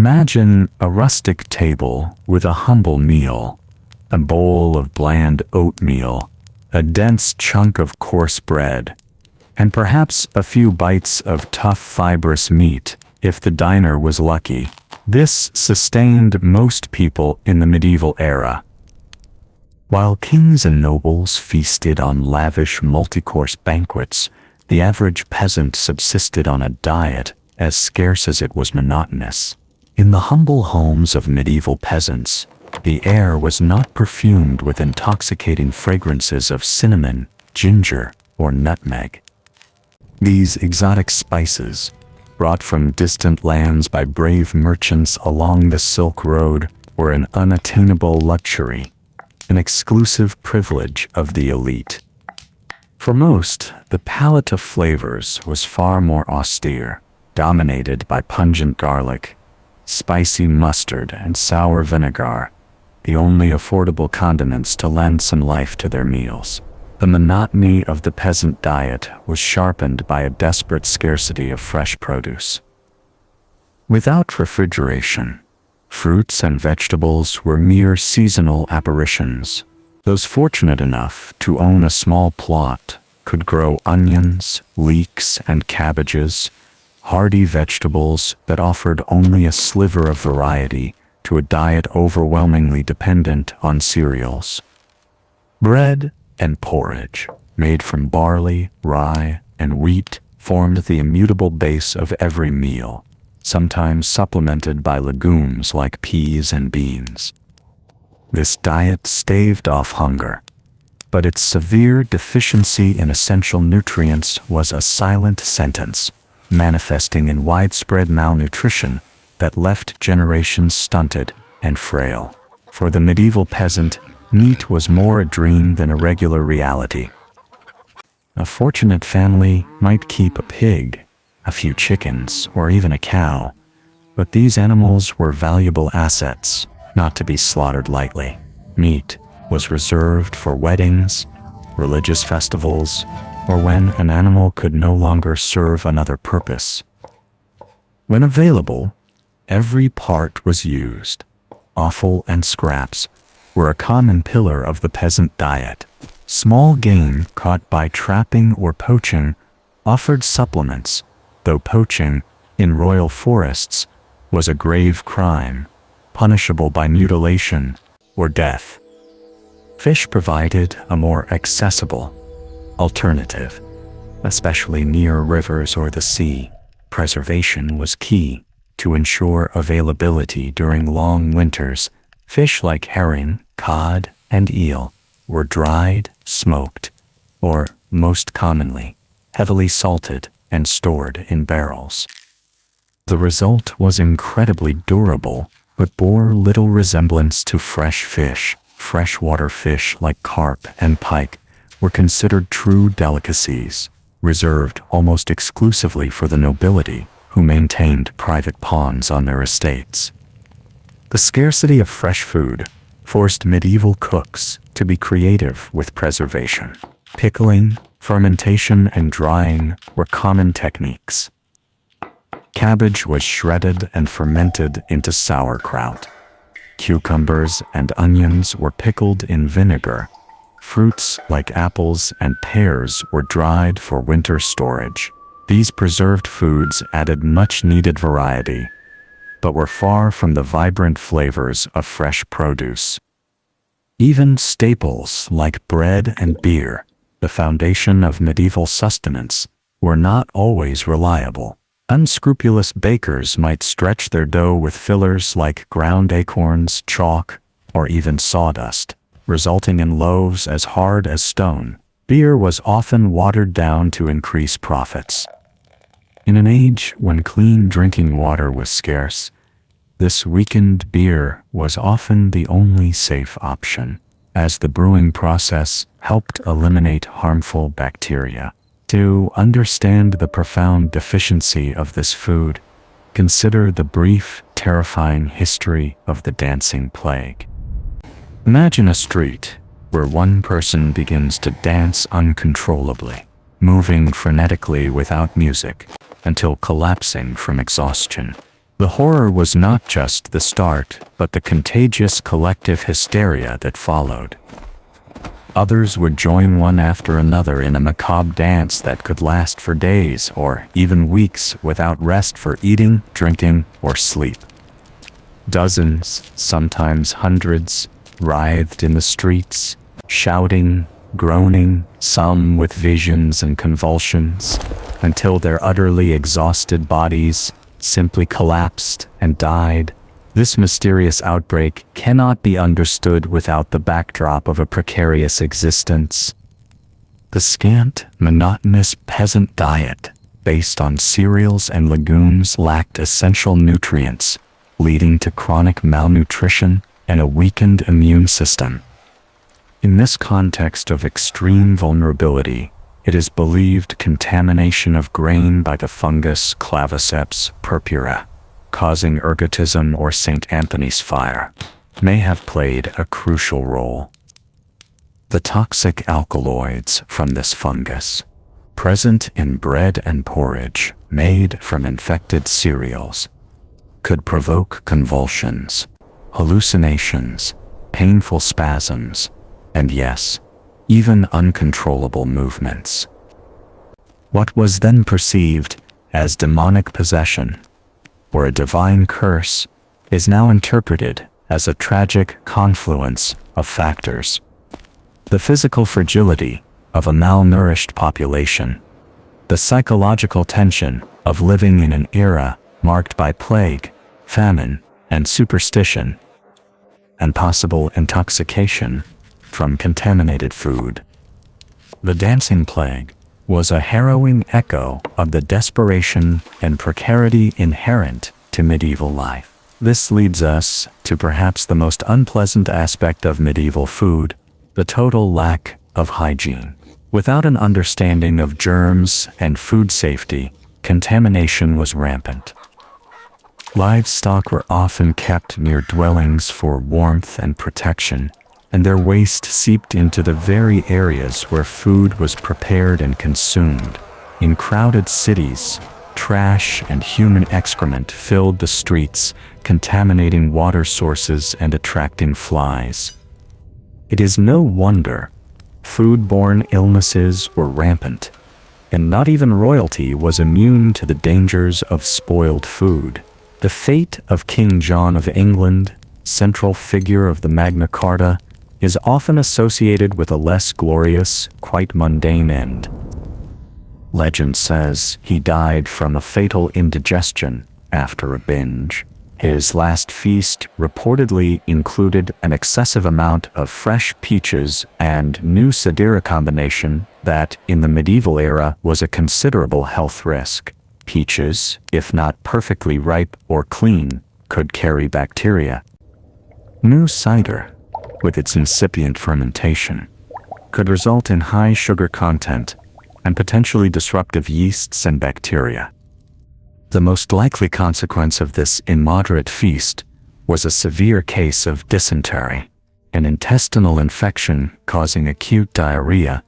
Imagine a rustic table with a humble meal, a bowl of bland oatmeal, a dense chunk of coarse bread, and perhaps a few bites of tough fibrous meat if the diner was lucky. This sustained most people in the medieval era. While kings and nobles feasted on lavish multi-course banquets, the average peasant subsisted on a diet as scarce as it was monotonous. In the humble homes of medieval peasants, the air was not perfumed with intoxicating fragrances of cinnamon, ginger, or nutmeg. These exotic spices, brought from distant lands by brave merchants along the Silk Road, were an unattainable luxury, an exclusive privilege of the elite. For most, the palette of flavors was far more austere, dominated by pungent garlic, spicy mustard, and sour vinegar, the only affordable condiments to lend some life to their meals. The monotony of the peasant diet was sharpened by a desperate scarcity of fresh produce. Without refrigeration, fruits and vegetables were mere seasonal apparitions. Those fortunate enough to own a small plot could grow onions, leeks, and cabbages, hardy vegetables that offered only a sliver of variety to a diet overwhelmingly dependent on cereals. Bread and porridge, made from barley, rye, and wheat, formed the immutable base of every meal, sometimes supplemented by legumes like peas and beans. This diet staved off hunger, but its severe deficiency in essential nutrients was a silent sentence, manifesting in widespread malnutrition that left generations stunted and frail. For the medieval peasant, meat was more a dream than a regular reality. A fortunate family might keep a pig, a few chickens, or even a cow, but these animals were valuable assets, not to be slaughtered lightly. Meat was reserved for weddings, religious festivals, or when an animal could no longer serve another purpose. When available, every part was used. Offal and scraps were a common pillar of the peasant diet. Small game caught by trapping or poaching offered supplements, though poaching, in royal forests, was a grave crime, punishable by mutilation or death. Fish provided a more accessible alternative, especially near rivers or the sea. Preservation was key to ensure availability during long winters. Fish like herring, cod, and eel were dried, smoked, or, most commonly, heavily salted and stored in barrels. The result was incredibly durable, but bore little resemblance to fresh fish. Freshwater fish like carp and pike were considered true delicacies, reserved almost exclusively for the nobility, who maintained private ponds on their estates. The scarcity of fresh food forced medieval cooks to be creative with preservation. Pickling, fermentation, and drying were common techniques. Cabbage was shredded and fermented into sauerkraut. Cucumbers and onions were pickled in vinegar. Fruits like apples and pears were dried for winter storage. These preserved foods added much-needed variety, but were far from the vibrant flavors of fresh produce. Even staples like bread and beer, the foundation of medieval sustenance, were not always reliable. Unscrupulous bakers might stretch their dough with fillers like ground acorns, chalk, or even sawdust, resulting in loaves as hard as stone. Beer was often watered down to increase profits. In an age when clean drinking water was scarce, this weakened beer was often the only safe option, as the brewing process helped eliminate harmful bacteria. To understand the profound deficiency of this food, consider the brief, terrifying history of the dancing plague. Imagine a street where one person begins to dance uncontrollably, moving frenetically without music, until collapsing from exhaustion. The horror was not just the start, but the contagious collective hysteria that followed. Others would join one after another in a macabre dance that could last for days or even weeks without rest for eating, drinking, or sleep. Dozens, sometimes hundreds, writhed in the streets, shouting, groaning, some with visions and convulsions, until their utterly exhausted bodies simply collapsed and died. This mysterious outbreak cannot be understood without the backdrop of a precarious existence. The scant, monotonous peasant diet, based on cereals and legumes, lacked essential nutrients, leading to chronic malnutrition and a weakened immune system. In this context of extreme vulnerability, it is believed contamination of grain by the fungus Claviceps purpura, causing ergotism or St. Anthony's fire, may have played a crucial role. The toxic alkaloids from this fungus, present in bread and porridge made from infected cereals, could provoke convulsions, hallucinations, painful spasms, and yes, even uncontrollable movements. What was then perceived as demonic possession or a divine curse is now interpreted as a tragic confluence of factors. The physical fragility of a malnourished population, the psychological tension of living in an era marked by plague, famine, and superstition, and possible intoxication from contaminated food. The dancing plague was a harrowing echo of the desperation and precarity inherent to medieval life. This leads us to perhaps the most unpleasant aspect of medieval food, the total lack of hygiene. Without an understanding of germs and food safety, contamination was rampant. Livestock were often kept near dwellings for warmth and protection, and their waste seeped into the very areas where food was prepared and consumed. In crowded cities, trash and human excrement filled the streets, contaminating water sources and attracting flies. It is no wonder foodborne illnesses were rampant, and not even royalty was immune to the dangers of spoiled food. The fate of King John of England, central figure of the Magna Carta, is often associated with a less glorious, quite mundane end. Legend says he died from a fatal indigestion after a binge. His last feast reportedly included an excessive amount of fresh peaches and new Sadira combination that, in the medieval era, was a considerable health risk. Peaches, if not perfectly ripe or clean, could carry bacteria. New cider, with its incipient fermentation, could result in high sugar content and potentially disruptive yeasts and bacteria. The most likely consequence of this immoderate feast was a severe case of dysentery, an intestinal infection causing acute diarrhea,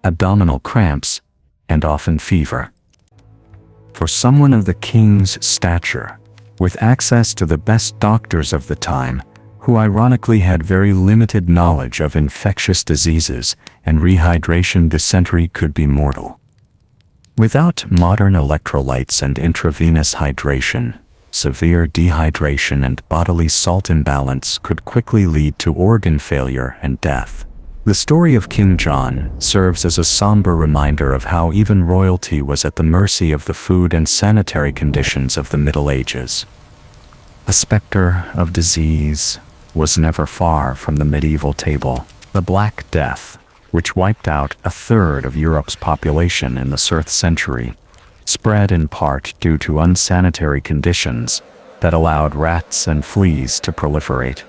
abdominal cramps, and often fever. For someone of the king's stature, with access to the best doctors of the time, who ironically had very limited knowledge of infectious diseases and rehydration, dysentery could be mortal. Without modern electrolytes and intravenous hydration, severe dehydration and bodily salt imbalance could quickly lead to organ failure and death. The story of King John serves as a somber reminder of how even royalty was at the mercy of the food and sanitary conditions of the Middle Ages. The specter of disease was never far from the medieval table. The Black Death, which wiped out a third of Europe's population in the 3rd century, spread in part due to unsanitary conditions that allowed rats and fleas to proliferate.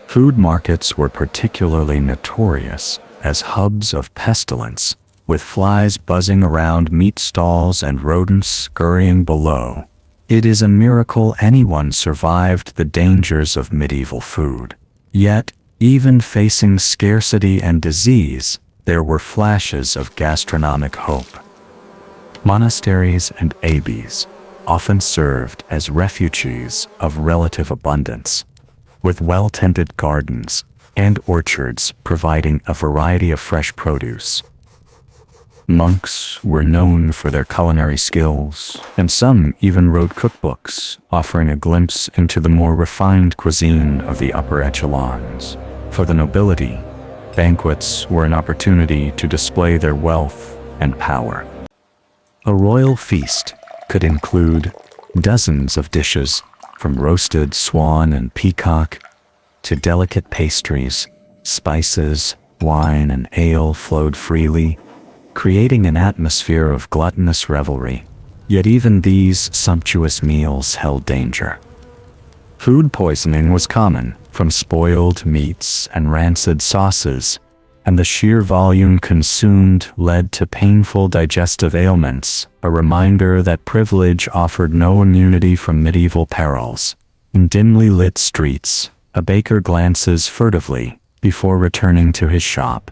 Food markets were particularly notorious as hubs of pestilence, with flies buzzing around meat stalls and rodents scurrying below. It is a miracle anyone survived the dangers of medieval food. Yet, even facing scarcity and disease, there were flashes of gastronomic hope. Monasteries and abbeys, often served as refuges of relative abundance, with well-tended gardens and orchards providing a variety of fresh produce. Monks were known for their culinary skills, and some even wrote cookbooks, offering a glimpse into the more refined cuisine of the upper echelons. For the nobility, banquets were an opportunity to display their wealth and power. A royal feast could include dozens of dishes, from roasted swan and peacock to delicate pastries. Spices, wine, and ale flowed freely, creating an atmosphere of gluttonous revelry. Yet even these sumptuous meals held danger. Food poisoning was common, from spoiled meats and rancid sauces, and the sheer volume consumed led to painful digestive ailments, a reminder that privilege offered no immunity from medieval perils. In dimly lit streets, a baker glances furtively before returning to his shop.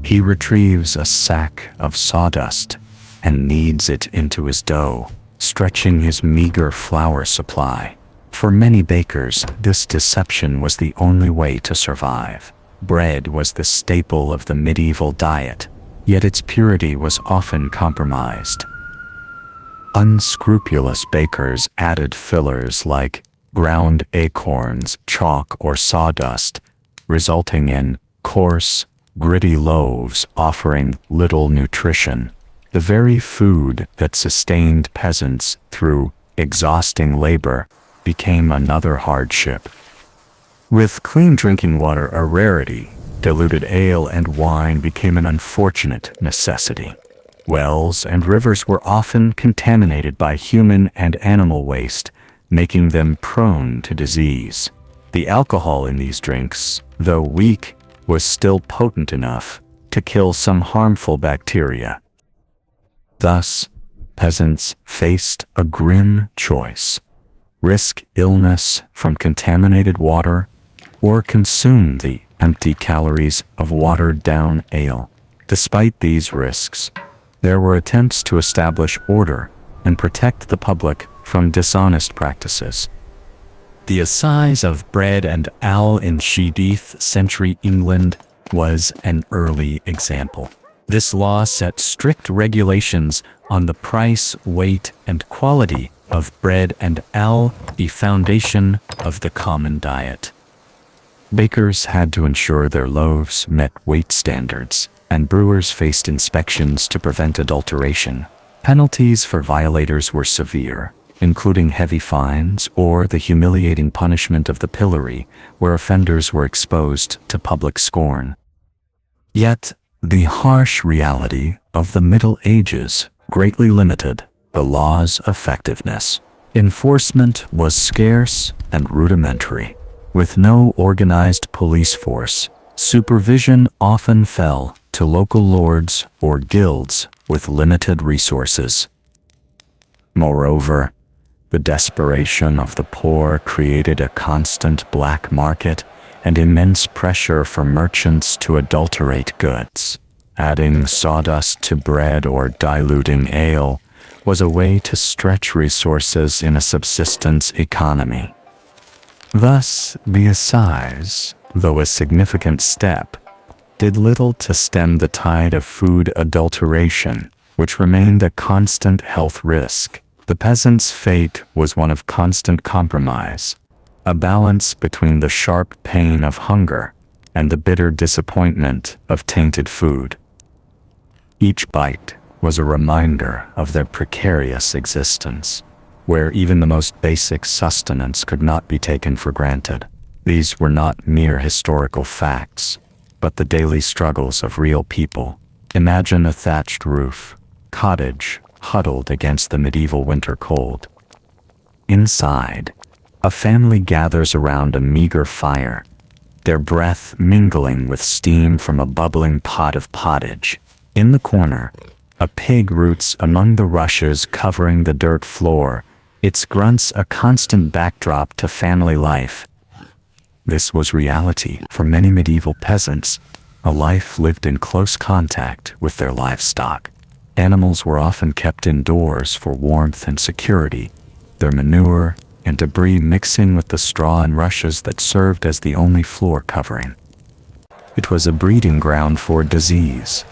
He retrieves a sack of sawdust and kneads it into his dough, stretching his meager flour supply. For many bakers, this deception was the only way to survive. Bread was the staple of the medieval diet, yet its purity was often compromised. Unscrupulous bakers added fillers like ground acorns, chalk, or sawdust, resulting in coarse, gritty loaves offering little nutrition. The very food that sustained peasants through exhausting labor became another hardship. With clean drinking water a rarity, diluted ale and wine became an unfortunate necessity. Wells and rivers were often contaminated by human and animal waste, making them prone to disease. The alcohol in these drinks, though weak, was still potent enough to kill some harmful bacteria. Thus, peasants faced a grim choice: risk illness from contaminated water, or consume the empty calories of watered-down ale. Despite these risks, there were attempts to establish order and protect the public from dishonest practices. The assize of bread and ale in 17th century England was an early example. This law set strict regulations on the price, weight, and quality of bread and ale, the foundation of the common diet. Bakers had to ensure their loaves met weight standards, and brewers faced inspections to prevent adulteration. Penalties for violators were severe, including heavy fines or the humiliating punishment of the pillory, where offenders were exposed to public scorn. Yet, the harsh reality of the Middle Ages greatly limited the law's effectiveness. Enforcement was scarce and rudimentary. With no organized police force, supervision often fell to local lords or guilds with limited resources. Moreover, the desperation of the poor created a constant black market and immense pressure for merchants to adulterate goods. Adding sawdust to bread or diluting ale was a way to stretch resources in a subsistence economy. Thus, the assize, though a significant step, did little to stem the tide of food adulteration, which remained a constant health risk. The peasant's fate was one of constant compromise, a balance between the sharp pain of hunger and the bitter disappointment of tainted food. Each bite was a reminder of their precarious existence, where even the most basic sustenance could not be taken for granted. These were not mere historical facts, but the daily struggles of real people. Imagine a thatched roof, cottage, huddled against the medieval winter cold. Inside, a family gathers around a meager fire, their breath mingling with steam from a bubbling pot of pottage. In the corner, a pig roots among the rushes covering the dirt floor, its grunts a constant backdrop to family life. This was reality for many medieval peasants, a life lived in close contact with their livestock. Animals were often kept indoors for warmth and security, their manure and debris mixing with the straw and rushes that served as the only floor covering. It was a breeding ground for disease,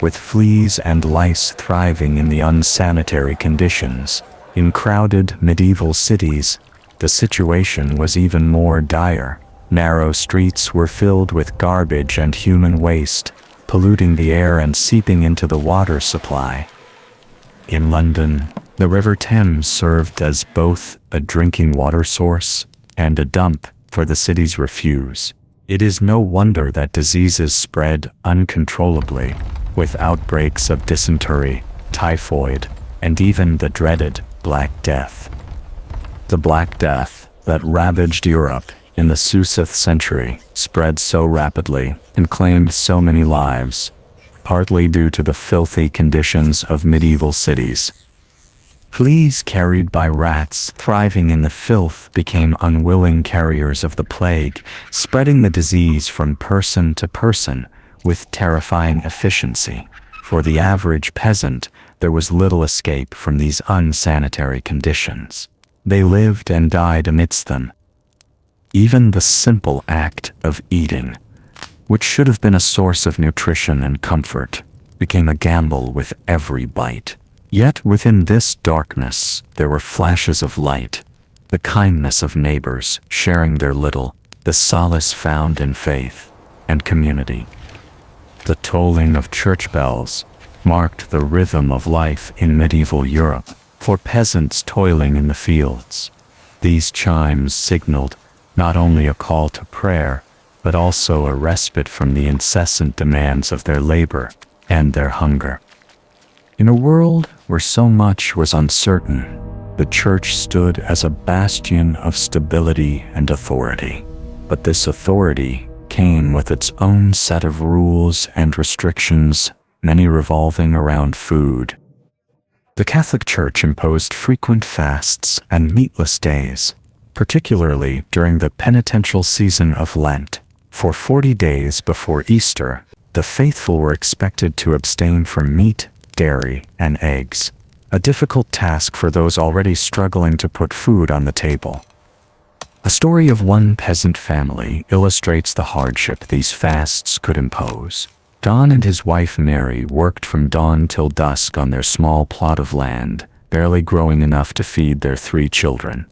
with fleas and lice thriving in the unsanitary conditions. In crowded medieval cities, the situation was even more dire. Narrow streets were filled with garbage and human waste, polluting the air and seeping into the water supply. In London, the River Thames served as both a drinking water source and a dump for the city's refuse. It is no wonder that diseases spread uncontrollably, with outbreaks of dysentery, typhoid, and even the dreaded Black Death. The Black Death that ravaged Europe in the 6th century spread so rapidly and claimed so many lives, partly due to the filthy conditions of medieval cities. Fleas carried by rats thriving in the filth became unwilling carriers of the plague, spreading the disease from person to person with terrifying efficiency. For the average peasant, there was little escape from these unsanitary conditions. They lived and died amidst them. Even the simple act of eating, which should have been a source of nutrition and comfort, became a gamble with every bite. Yet within this darkness, there were flashes of light, the kindness of neighbors sharing their little, the solace found in faith and community. The tolling of church bells marked the rhythm of life in medieval Europe for peasants toiling in the fields. These chimes signaled not only a call to prayer, but also a respite from the incessant demands of their labor and their hunger. In a world where so much was uncertain, the church stood as a bastion of stability and authority. But this authority came with its own set of rules and restrictions, many revolving around food. The Catholic Church imposed frequent fasts and meatless days, particularly during the penitential season of Lent. For 40 days before Easter, the faithful were expected to abstain from meat, dairy, and eggs, a difficult task for those already struggling to put food on the table. A story of one peasant family illustrates the hardship these fasts could impose. Don and his wife Mary worked from dawn till dusk on their small plot of land, barely growing enough to feed their 3 children.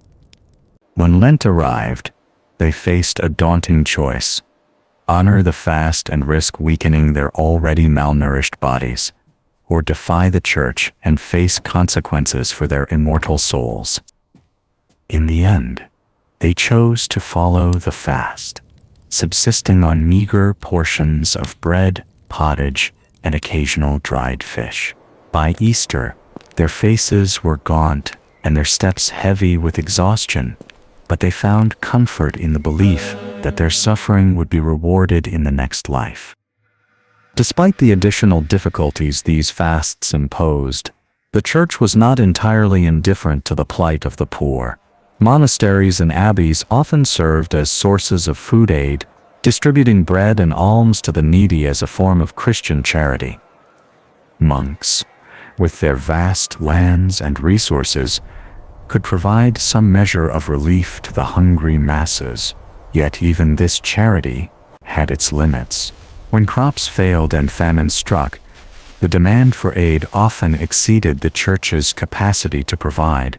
When Lent arrived, they faced a daunting choice: honor the fast and risk weakening their already malnourished bodies, or defy the church and face consequences for their immortal souls. In the end, they chose to follow the fast, subsisting on meager portions of bread, pottage, and occasional dried fish. By Easter, their faces were gaunt and their steps heavy with exhaustion, but they found comfort in the belief that their suffering would be rewarded in the next life. Despite the additional difficulties these fasts imposed, the church was not entirely indifferent to the plight of the poor. Monasteries and abbeys often served as sources of food aid, distributing bread and alms to the needy as a form of Christian charity. Monks, with their vast lands and resources, could provide some measure of relief to the hungry masses, yet even this charity had its limits. When crops failed and famine struck, the demand for aid often exceeded the church's capacity to provide.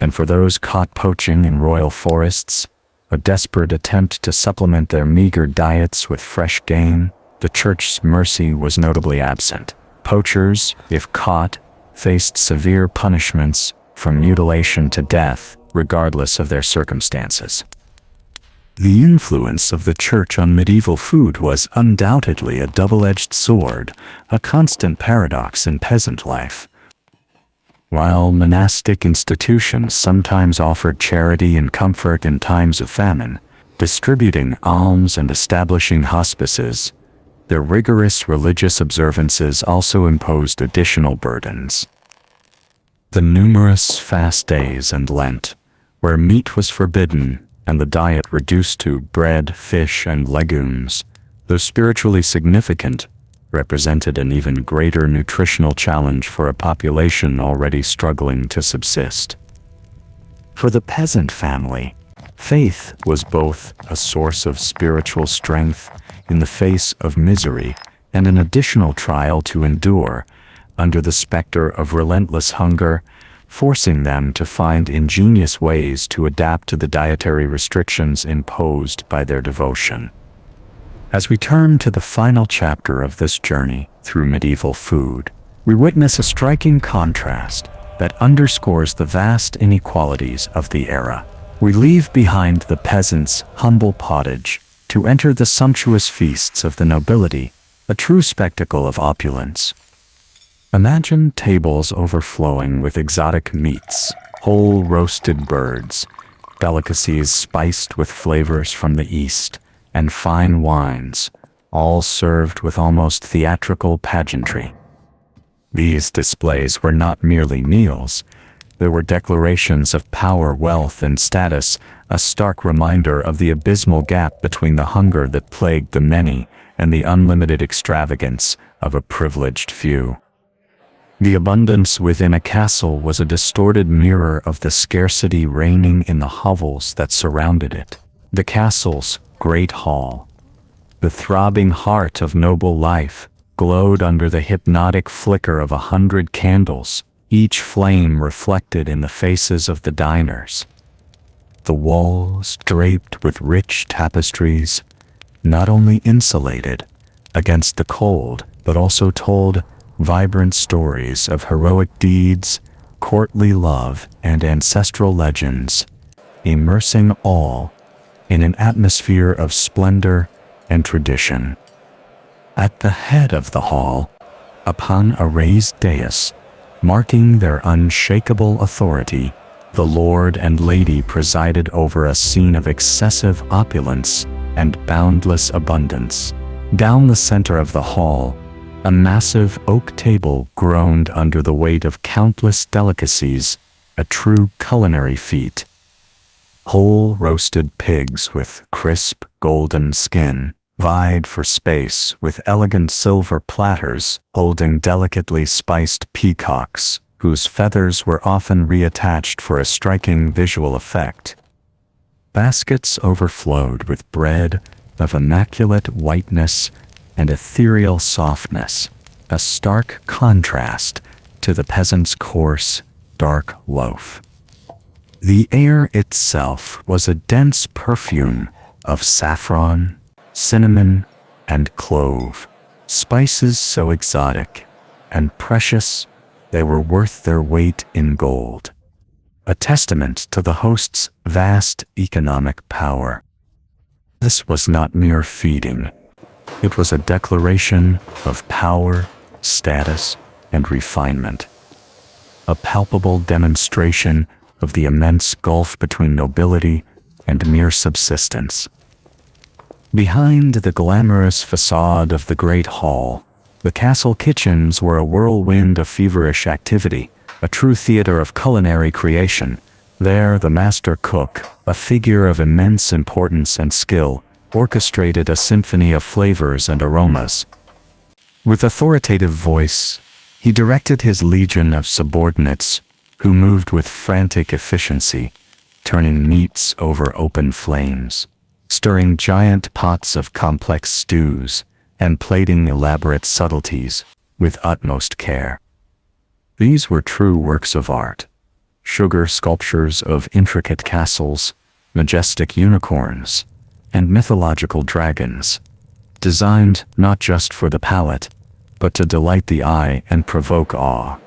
And for those caught poaching in royal forests, a desperate attempt to supplement their meager diets with fresh game, the church's mercy was notably absent. Poachers, if caught, faced severe punishments, from mutilation to death, regardless of their circumstances. The influence of the church on medieval food was undoubtedly a double-edged sword, a constant paradox in peasant life. While monastic institutions sometimes offered charity and comfort in times of famine, distributing alms and establishing hospices, their rigorous religious observances also imposed additional burdens. The numerous fast days and Lent, where meat was forbidden and the diet reduced to bread, fish, and legumes, though spiritually significant, represented an even greater nutritional challenge for a population already struggling to subsist. For the peasant family, faith was both a source of spiritual strength in the face of misery and an additional trial to endure under the specter of relentless hunger, forcing them to find ingenious ways to adapt to the dietary restrictions imposed by their devotion. As we turn to the final chapter of this journey through medieval food, we witness a striking contrast that underscores the vast inequalities of the era. We leave behind the peasant's humble pottage to enter the sumptuous feasts of the nobility, a true spectacle of opulence. Imagine tables overflowing with exotic meats, whole roasted birds, delicacies spiced with flavors from the East, and fine wines, all served with almost theatrical pageantry. These displays were not merely meals. They were declarations of power, wealth, and status, a stark reminder of the abysmal gap between the hunger that plagued the many and the unlimited extravagance of a privileged few. The abundance within a castle was a distorted mirror of the scarcity reigning in the hovels that surrounded it. The castle's great hall, the throbbing heart of noble life, glowed under the hypnotic flicker of 100 candles, each flame reflected in the faces of the diners. The walls, draped with rich tapestries, not only insulated against the cold, but also told vibrant stories of heroic deeds, courtly love, and ancestral legends, immersing all in an atmosphere of splendor and tradition. At the head of the hall, upon a raised dais, marking their unshakable authority, the lord and lady presided over a scene of excessive opulence and boundless abundance. Down the center of the hall, a massive oak table groaned under the weight of countless delicacies, a true culinary feat. Whole roasted pigs with crisp golden skin vied for space with elegant silver platters holding delicately spiced peacocks, whose feathers were often reattached for a striking visual effect. Baskets overflowed with bread of immaculate whiteness and ethereal softness, a stark contrast to the peasant's coarse, dark loaf. The air itself was a dense perfume of saffron, cinnamon, and clove, spices so exotic and precious they were worth their weight in gold, a testament to the host's vast economic power. This was not mere feeding. It was a declaration of power, status, and refinement, a palpable demonstration of the immense gulf between nobility and mere subsistence. Behind the glamorous facade of the great hall, the castle kitchens were a whirlwind of feverish activity, a true theater of culinary creation. There, the master cook, a figure of immense importance and skill, orchestrated a symphony of flavors and aromas. With authoritative voice, he directed his legion of subordinates, who moved with frantic efficiency, turning meats over open flames, stirring giant pots of complex stews, and plating elaborate subtleties with utmost care. These were true works of art, sugar sculptures of intricate castles, majestic unicorns, and mythological dragons, designed not just for the palate, but to delight the eye and provoke awe.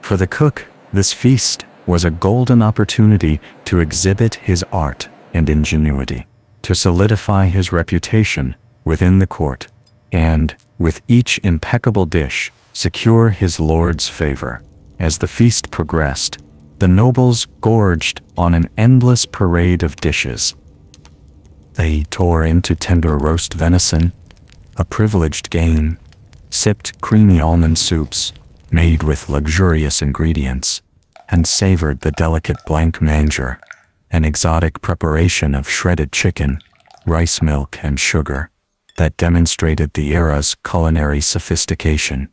For the cook, this feast was a golden opportunity to exhibit his art and ingenuity, to solidify his reputation within the court, and, with each impeccable dish, secure his lord's favor. As the feast progressed, the nobles gorged on an endless parade of dishes. They tore into tender roast venison, a privileged game, sipped creamy almond soups made with luxurious ingredients, and savored the delicate blanc manger, an exotic preparation of shredded chicken, rice milk, and sugar. that demonstrated the era's culinary sophistication.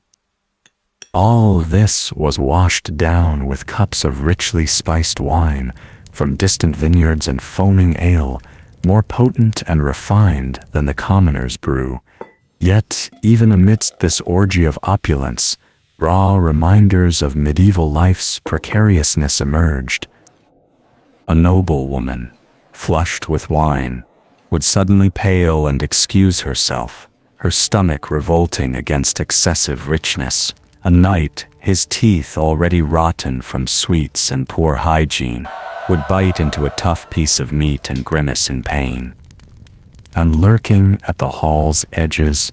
All this was washed down with cups of richly spiced wine from distant vineyards and foaming ale, more potent and refined than the commoner's brew. Yet, even amidst this orgy of opulence, raw reminders of medieval life's precariousness emerged. A noble woman, flushed with wine, would suddenly pale and excuse herself, her stomach revolting against excessive richness. A knight, his teeth already rotten from sweets and poor hygiene, would bite into a tough piece of meat and grimace in pain. And lurking at the hall's edges,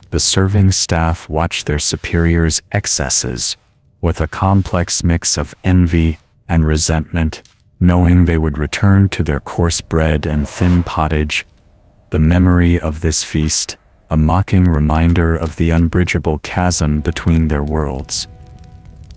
the serving staff watched their superiors' excesses with a complex mix of envy and resentment, knowing they would return to their coarse bread and thin pottage. The memory of this feast, a mocking reminder of the unbridgeable chasm between their worlds.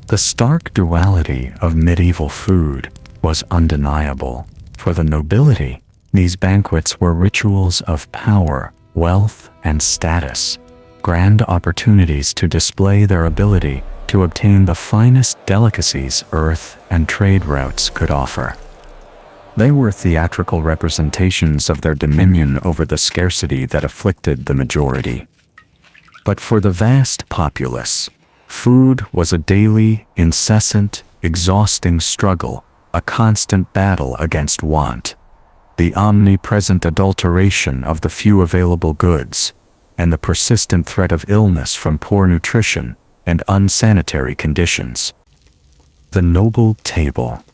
The stark duality of medieval food was undeniable. For the nobility, these banquets were rituals of power, wealth, and status, grand opportunities to display their ability to obtain the finest delicacies earth and trade routes could offer. They were theatrical representations of their dominion over the scarcity that afflicted the majority. But for the vast populace, food was a daily, incessant, exhausting struggle, a constant battle against want, the omnipresent adulteration of the few available goods, and the persistent threat of illness from poor nutrition and unsanitary conditions. The noble table,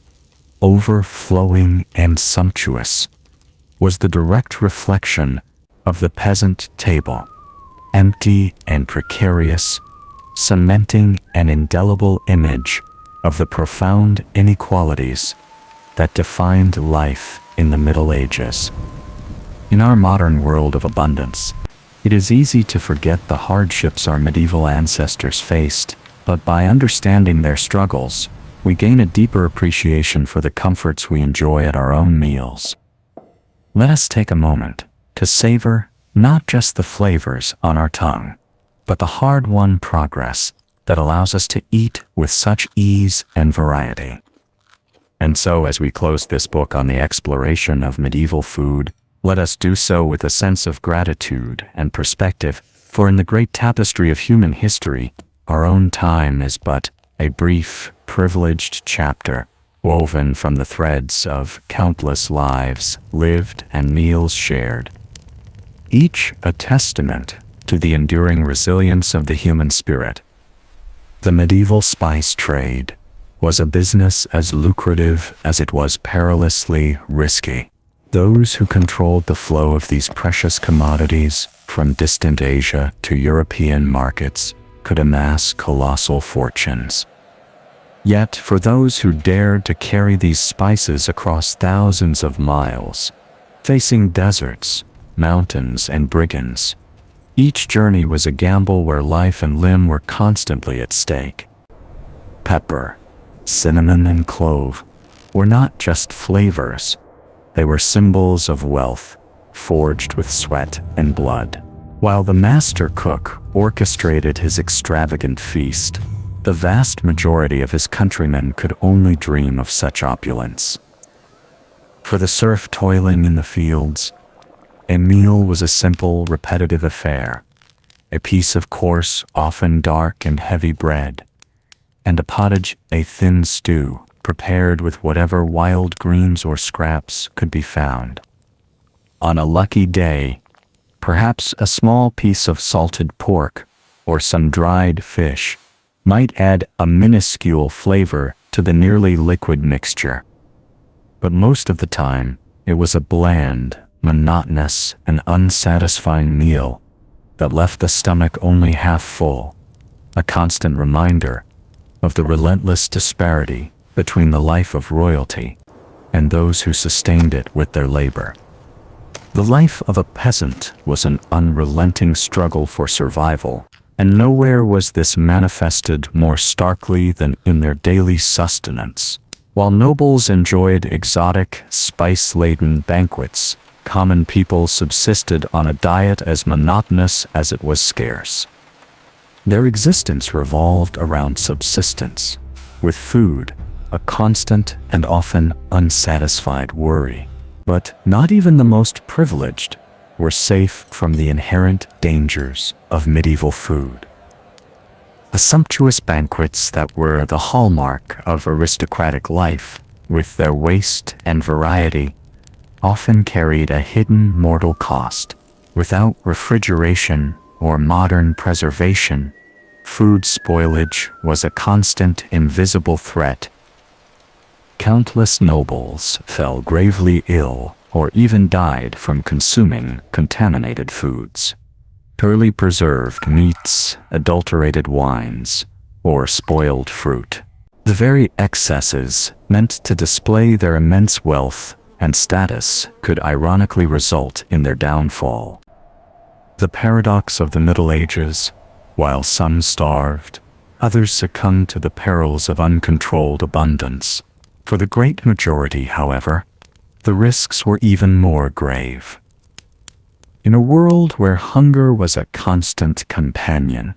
overflowing and sumptuous, was the direct reflection of the peasant table, empty and precarious, cementing an indelible image of the profound inequalities that defined life in the Middle Ages. In our modern world of abundance, it is easy to forget the hardships our medieval ancestors faced, but by understanding their struggles, we gain a deeper appreciation for the comforts we enjoy at our own meals. Let us take a moment to savor not just the flavors on our tongue, but the hard-won progress that allows us to eat with such ease and variety. And so, as we close this book on the exploration of medieval food, let us do so with a sense of gratitude and perspective, for in the great tapestry of human history, our own time is but a brief, privileged chapter, woven from the threads of countless lives lived and meals shared, each a testament to the enduring resilience of the human spirit. The medieval spice trade was a business as lucrative as it was perilously risky. Those who controlled the flow of these precious commodities from distant Asia to European markets could amass colossal fortunes. Yet, for those who dared to carry these spices across thousands of miles, facing deserts, mountains, and brigands, each journey was a gamble where life and limb were constantly at stake. Pepper, cinnamon, and clove were not just flavors, they were symbols of wealth, forged with sweat and blood. While the master cook orchestrated his extravagant feast, the vast majority of his countrymen could only dream of such opulence. For the serf toiling in the fields, a meal was a simple, repetitive affair, a piece of coarse, often dark and heavy bread, and a pottage, a thin stew, prepared with whatever wild greens or scraps could be found. On a lucky day, perhaps a small piece of salted pork or some dried fish might add a minuscule flavor to the nearly liquid mixture. But most of the time, it was a bland, monotonous, and unsatisfying meal that left the stomach only half full, a constant reminder of the relentless disparity between the life of royalty and those who sustained it with their labor. The life of a peasant was an unrelenting struggle for survival, and nowhere was this manifested more starkly than in their daily sustenance. While nobles enjoyed exotic, spice-laden banquets, common people subsisted on a diet as monotonous as it was scarce. Their existence revolved around subsistence, with food a constant and often unsatisfied worry. But not even the most privileged were safe from the inherent dangers of medieval food. The sumptuous banquets that were the hallmark of aristocratic life, with their waste and variety, often carried a hidden mortal cost. Without refrigeration or modern preservation, food spoilage was a constant, invisible threat. Countless nobles fell gravely ill or even died from consuming contaminated foods. Poorly preserved meats, adulterated wines, or spoiled fruit. The very excesses meant to display their immense wealth and status could ironically result in their downfall. The paradox of the Middle Ages: while some starved, others succumbed to the perils of uncontrolled abundance. For the great majority, however, the risks were even more grave. In a world where hunger was a constant companion,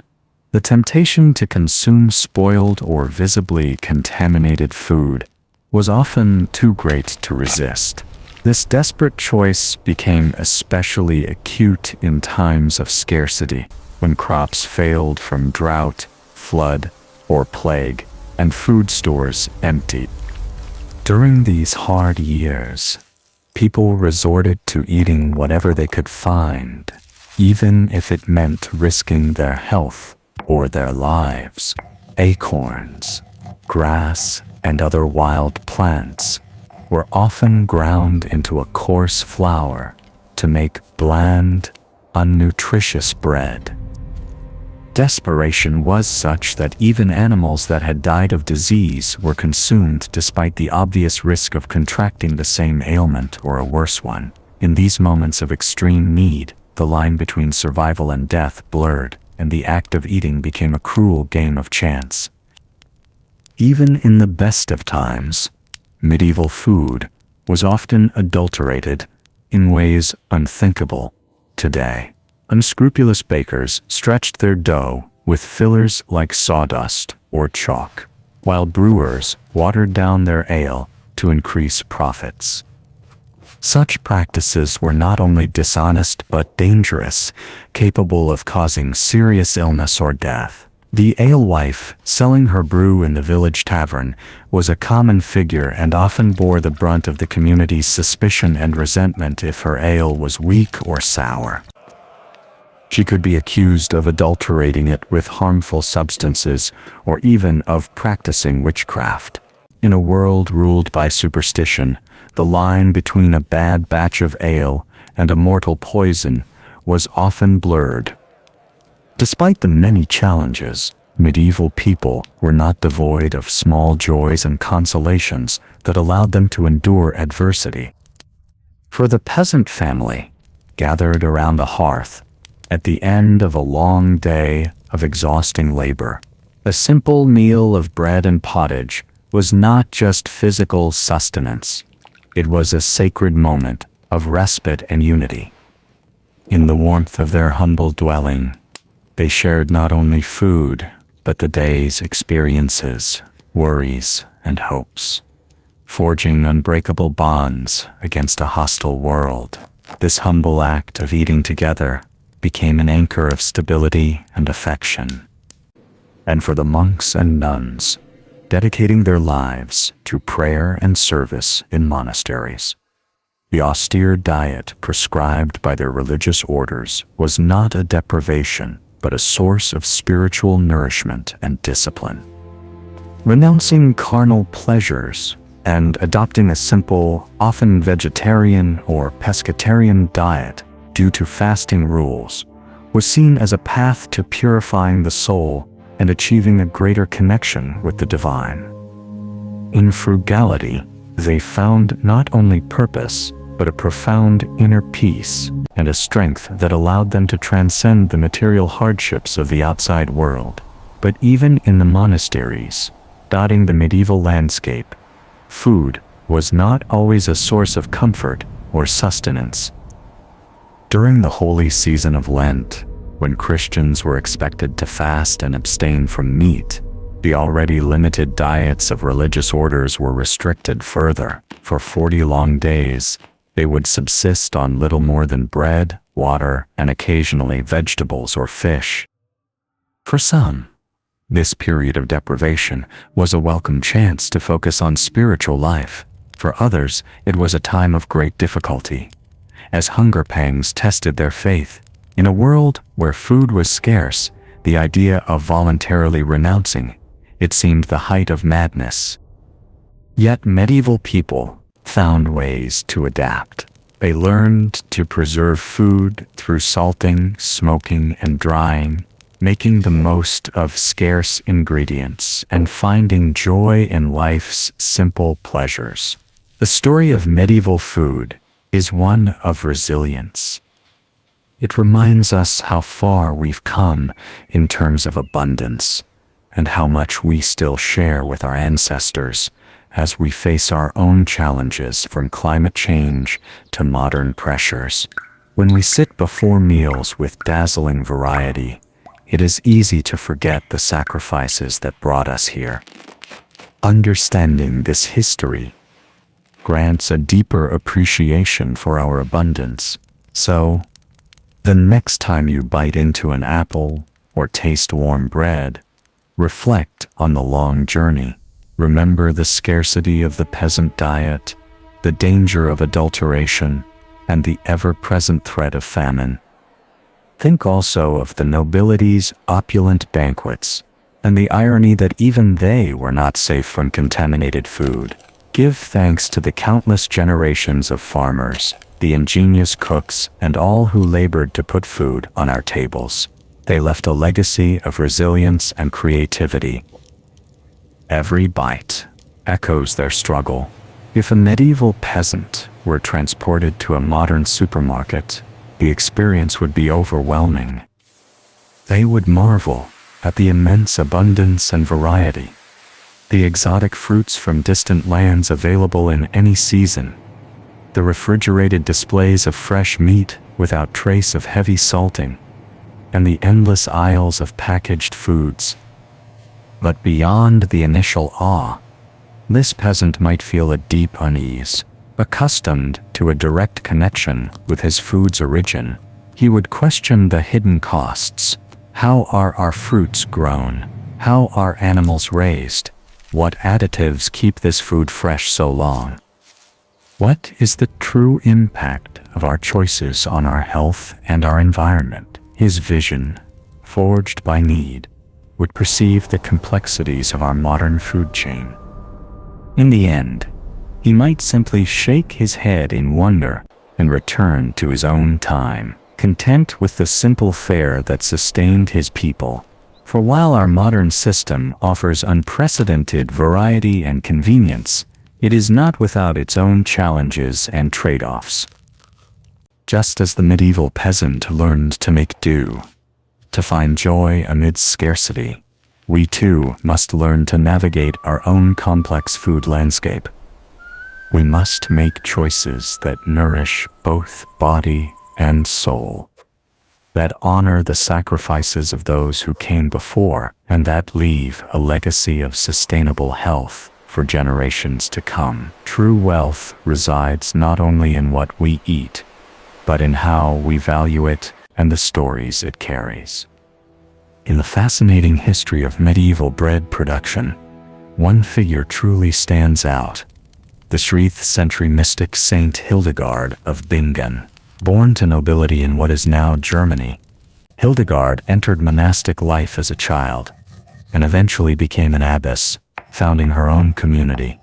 the temptation to consume spoiled or visibly contaminated food was often too great to resist. This desperate choice became especially acute in times of scarcity, when crops failed from drought, flood, or plague, and food stores emptied. During these hard years, people resorted to eating whatever they could find, even if it meant risking their health or their lives. Acorns, grass, and other wild plants were often ground into a coarse flour to make bland, unnutritious bread. Desperation was such that even animals that had died of disease were consumed despite the obvious risk of contracting the same ailment or a worse one. In these moments of extreme need, the line between survival and death blurred, and the act of eating became a cruel game of chance. Even in the best of times, medieval food was often adulterated in ways unthinkable today. Unscrupulous bakers stretched their dough with fillers like sawdust or chalk, while brewers watered down their ale to increase profits. Such practices were not only dishonest but dangerous, capable of causing serious illness or death. The alewife, selling her brew in the village tavern, was a common figure and often bore the brunt of the community's suspicion and resentment if her ale was weak or sour. She could be accused of adulterating it with harmful substances or even of practicing witchcraft. In a world ruled by superstition, the line between a bad batch of ale and a mortal poison was often blurred. Despite the many challenges, medieval people were not devoid of small joys and consolations that allowed them to endure adversity. For the peasant family, gathered around the hearth, at the end of a long day of exhausting labor, a simple meal of bread and pottage was not just physical sustenance. It was a sacred moment of respite and unity. In the warmth of their humble dwelling, they shared not only food, but the day's experiences, worries, and hopes, forging unbreakable bonds against a hostile world. This humble act of eating together became an anchor of stability and affection. And for the monks and nuns, dedicating their lives to prayer and service in monasteries, the austere diet prescribed by their religious orders was not a deprivation, but a source of spiritual nourishment and discipline. Renouncing carnal pleasures and adopting a simple, often vegetarian or pescatarian diet due to fasting rules was seen as a path to purifying the soul and achieving a greater connection with the divine. In frugality, they found not only purpose, but a profound inner peace and a strength that allowed them to transcend the material hardships of the outside world. But even in the monasteries, dotting the medieval landscape, food was not always a source of comfort or sustenance. During the holy season of Lent, when Christians were expected to fast and abstain from meat, the already limited diets of religious orders were restricted further. For 40 long days, they would subsist on little more than bread, water, and occasionally vegetables or fish. For some, this period of deprivation was a welcome chance to focus on spiritual life. For others, it was a time of great difficulty, as hunger pangs tested their faith. In a world where food was scarce, the idea of voluntarily renouncing it seemed the height of madness. Yet medieval people found ways to adapt. They learned to preserve food through salting, smoking, and drying, making the most of scarce ingredients and finding joy in life's simple pleasures. The story of medieval food is one of resilience. It reminds us how far we've come in terms of abundance, and how much we still share with our ancestors as we face our own challenges, from climate change to modern pressures. When we sit before meals with dazzling variety, it is easy to forget the sacrifices that brought us here. Understanding this history grants a deeper appreciation for our abundance. So, the next time you bite into an apple or taste warm bread, reflect on the long journey. Remember the scarcity of the peasant diet, the danger of adulteration, and the ever-present threat of famine. Think also of the nobility's opulent banquets, and the irony that even they were not safe from contaminated food. Give thanks to the countless generations of farmers, the ingenious cooks, and all who labored to put food on our tables. They left a legacy of resilience and creativity. Every bite echoes their struggle. If a medieval peasant were transported to a modern supermarket, the experience would be overwhelming. They would marvel at the immense abundance and variety, the exotic fruits from distant lands available in any season, the refrigerated displays of fresh meat without trace of heavy salting, and the endless aisles of packaged foods. But beyond the initial awe, this peasant might feel a deep unease. Accustomed to a direct connection with his food's origin, he would question the hidden costs. How are our fruits grown? How are animals raised? What additives keep this food fresh so long? What is the true impact of our choices on our health and our environment? His vision, forged by need, would perceive the complexities of our modern food chain. In the end, he might simply shake his head in wonder and return to his own time, content with the simple fare that sustained his people. For while our modern system offers unprecedented variety and convenience, it is not without its own challenges and trade-offs. Just as the medieval peasant learned to make do, to find joy amidst scarcity, we too must learn to navigate our own complex food landscape. We must make choices that nourish both body and soul, that honor the sacrifices of those who came before, and that leave a legacy of sustainable health for generations to come. True wealth resides not only in what we eat, but in how we value it and the stories it carries. In the fascinating history of medieval bread production, one figure truly stands out: the 3rd century mystic Saint Hildegard of Bingen. Born to nobility in what is now Germany, Hildegard entered monastic life as a child, and eventually became an abbess, founding her own community.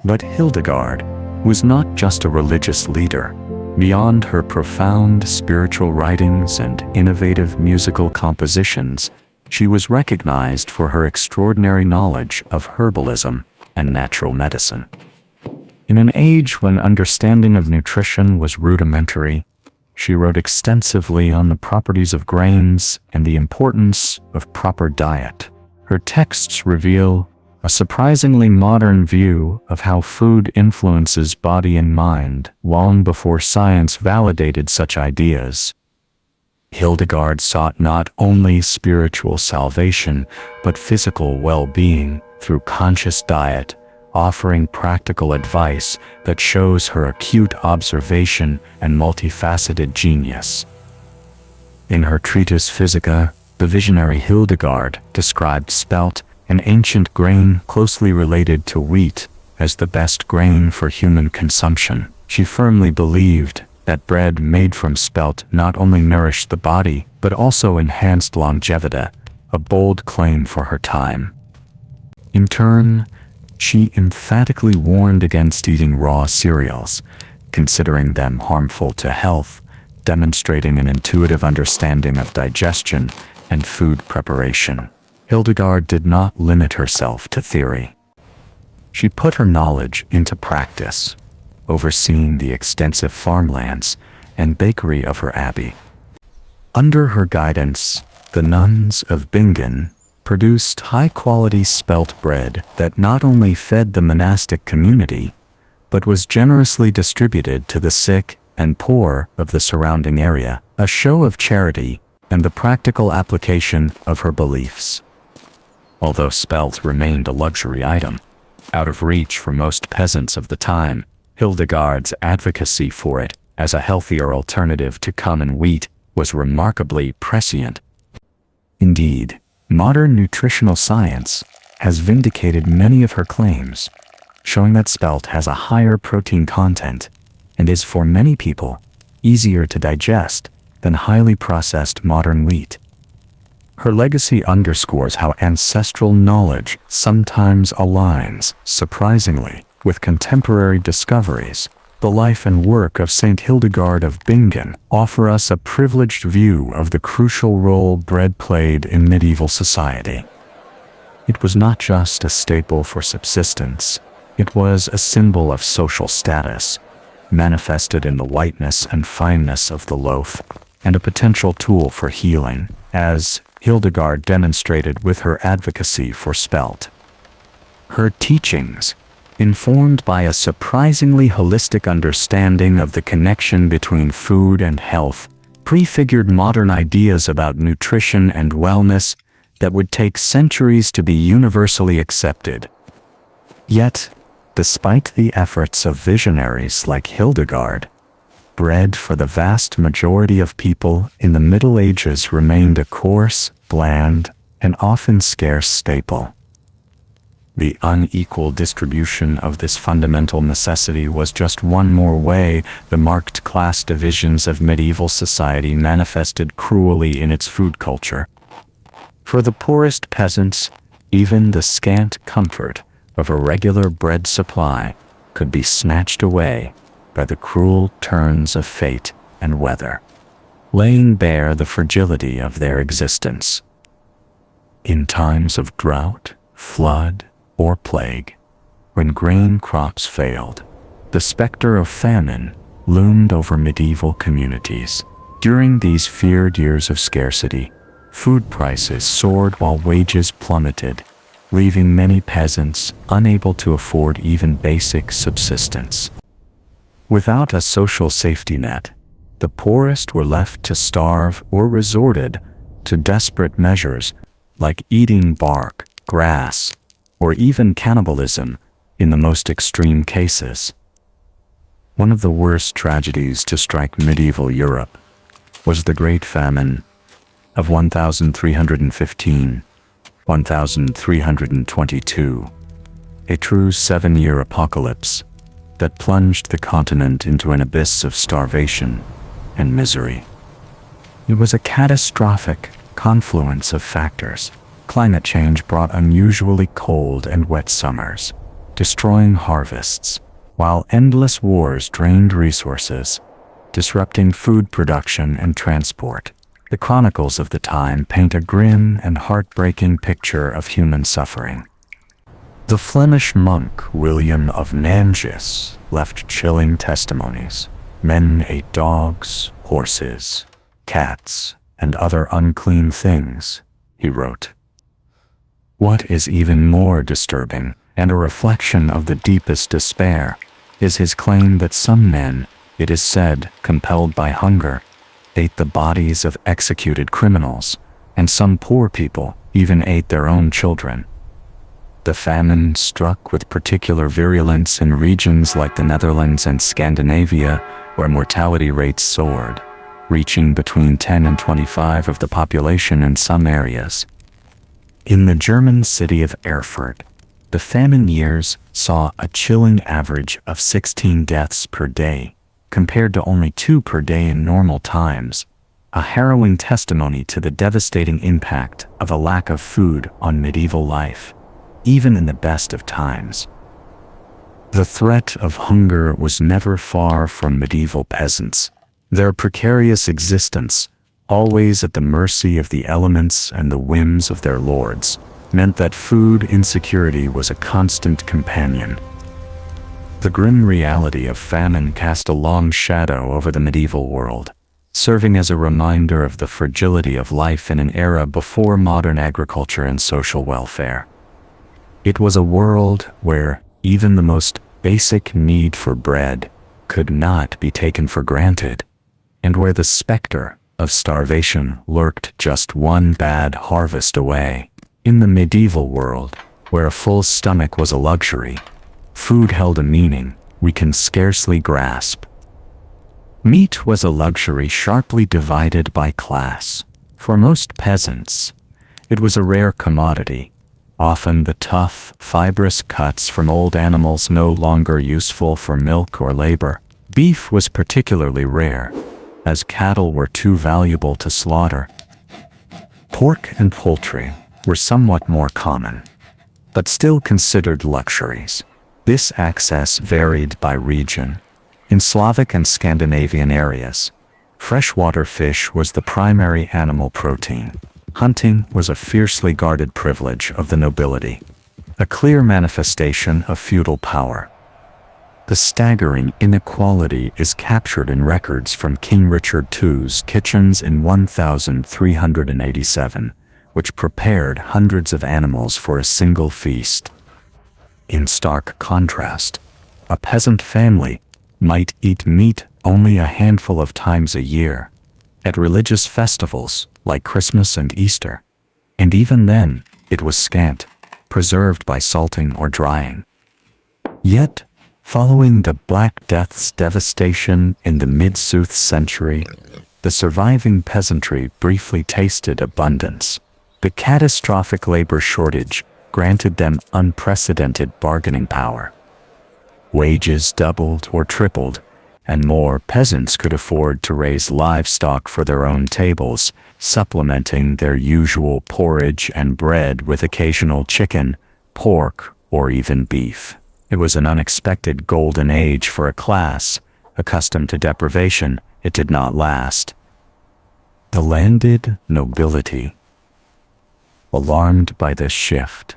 But Hildegard was not just a religious leader. Beyond her profound spiritual writings and innovative musical compositions, she was recognized for her extraordinary knowledge of herbalism and natural medicine. In an age when understanding of nutrition was rudimentary, she wrote extensively on the properties of grains and the importance of proper diet. Her texts reveal a surprisingly modern view of how food influences body and mind long before science validated such ideas. Hildegard sought not only spiritual salvation, but physical well-being through conscious diet, offering practical advice that shows her acute observation and multifaceted genius. In her treatise Physica, the visionary Hildegard described spelt, an ancient grain closely related to wheat, as the best grain for human consumption. She firmly believed that bread made from spelt not only nourished the body, but also enhanced longevity, a bold claim for her time. In turn, she emphatically warned against eating raw cereals, considering them harmful to health, demonstrating an intuitive understanding of digestion and food preparation. Hildegard did not limit herself to theory. She put her knowledge into practice, overseeing the extensive farmlands and bakery of her abbey. Under her guidance, the nuns of Bingen produced high-quality spelt bread that not only fed the monastic community, but was generously distributed to the sick and poor of the surrounding area, a show of charity and the practical application of her beliefs. Although spelt remained a luxury item, out of reach for most peasants of the time, Hildegard's advocacy for it as a healthier alternative to common wheat was remarkably prescient. Indeed, modern nutritional science has vindicated many of her claims, showing that spelt has a higher protein content and is for many people easier to digest than highly processed modern wheat. Her legacy underscores how ancestral knowledge sometimes aligns, surprisingly, with contemporary discoveries. The life and work of Saint Hildegard of Bingen offer us a privileged view of the crucial role bread played in medieval society. It was not just a staple for subsistence, it was a symbol of social status, manifested in the whiteness and fineness of the loaf, and a potential tool for healing, as Hildegard demonstrated with her advocacy for spelt. Her teachings, informed by a surprisingly holistic understanding of the connection between food and health, prefigured modern ideas about nutrition and wellness that would take centuries to be universally accepted. Yet, despite the efforts of visionaries like Hildegard, bread for the vast majority of people in the Middle Ages remained a coarse, bland, and often scarce staple. The unequal distribution of this fundamental necessity was just one more way the marked class divisions of medieval society manifested cruelly in its food culture. For the poorest peasants, even the scant comfort of a regular bread supply could be snatched away by the cruel turns of fate and weather, laying bare the fragility of their existence. In times of drought, flood, or plague, when grain crops failed, the specter of famine loomed over medieval communities. During these feared years of scarcity, food prices soared while wages plummeted, leaving many peasants unable to afford even basic subsistence. Without a social safety net, the poorest were left to starve or resorted to desperate measures like eating bark, grass, or even cannibalism in the most extreme cases. One of the worst tragedies to strike medieval Europe was the Great Famine of 1315-1322, a true 7-year apocalypse that plunged the continent into an abyss of starvation and misery. It was a catastrophic confluence of factors. Climate change brought unusually cold and wet summers, destroying harvests, while endless wars drained resources, disrupting food production and transport. The chronicles of the time paint a grim and heartbreaking picture of human suffering. The Flemish monk William of Nantes left chilling testimonies. Men ate dogs, horses, cats, and other unclean things, he wrote. What is even more disturbing, and a reflection of the deepest despair, is his claim that some men, it is said, compelled by hunger, ate the bodies of executed criminals, and some poor people even ate their own children. The famine struck with particular virulence in regions like the Netherlands and Scandinavia, where mortality rates soared, reaching between 10 and 25% of the population in some areas. In the German city of Erfurt, the famine years saw a chilling average of 16 deaths per day, compared to only 2 per day in normal times, a harrowing testimony to the devastating impact of a lack of food on medieval life, even in the best of times. The threat of hunger was never far from medieval peasants. Their precarious existence, always at the mercy of the elements and the whims of their lords, meant that food insecurity was a constant companion. The grim reality of famine cast a long shadow over the medieval world, serving as a reminder of the fragility of life in an era before modern agriculture and social welfare. It was a world where even the most basic need for bread could not be taken for granted, and where the specter of starvation lurked just one bad harvest away. In the medieval world, where a full stomach was a luxury, food held a meaning we can scarcely grasp. Meat was a luxury sharply divided by class. For most peasants, it was a rare commodity, often the tough, fibrous cuts from old animals no longer useful for milk or labor. Beef was particularly rare, as cattle were too valuable to slaughter. Pork and poultry were somewhat more common, but still considered luxuries. This access varied by region. In Slavic and Scandinavian areas, freshwater fish was the primary animal protein. Hunting was a fiercely guarded privilege of the nobility, a clear manifestation of feudal power. The staggering inequality is captured in records from King Richard II's kitchens in 1387, which prepared hundreds of animals for a single feast. In stark contrast, a peasant family might eat meat only a handful of times a year, at religious festivals like Christmas and Easter, and even then it was scant, preserved by salting or drying. Yet, following the Black Death's devastation in the mid-6th century, the surviving peasantry briefly tasted abundance. The catastrophic labor shortage granted them unprecedented bargaining power. Wages doubled or tripled, and more peasants could afford to raise livestock for their own tables, supplementing their usual porridge and bread with occasional chicken, pork, or even beef. It was an unexpected golden age for a class, accustomed to deprivation. It did not last. The landed nobility, alarmed by this shift,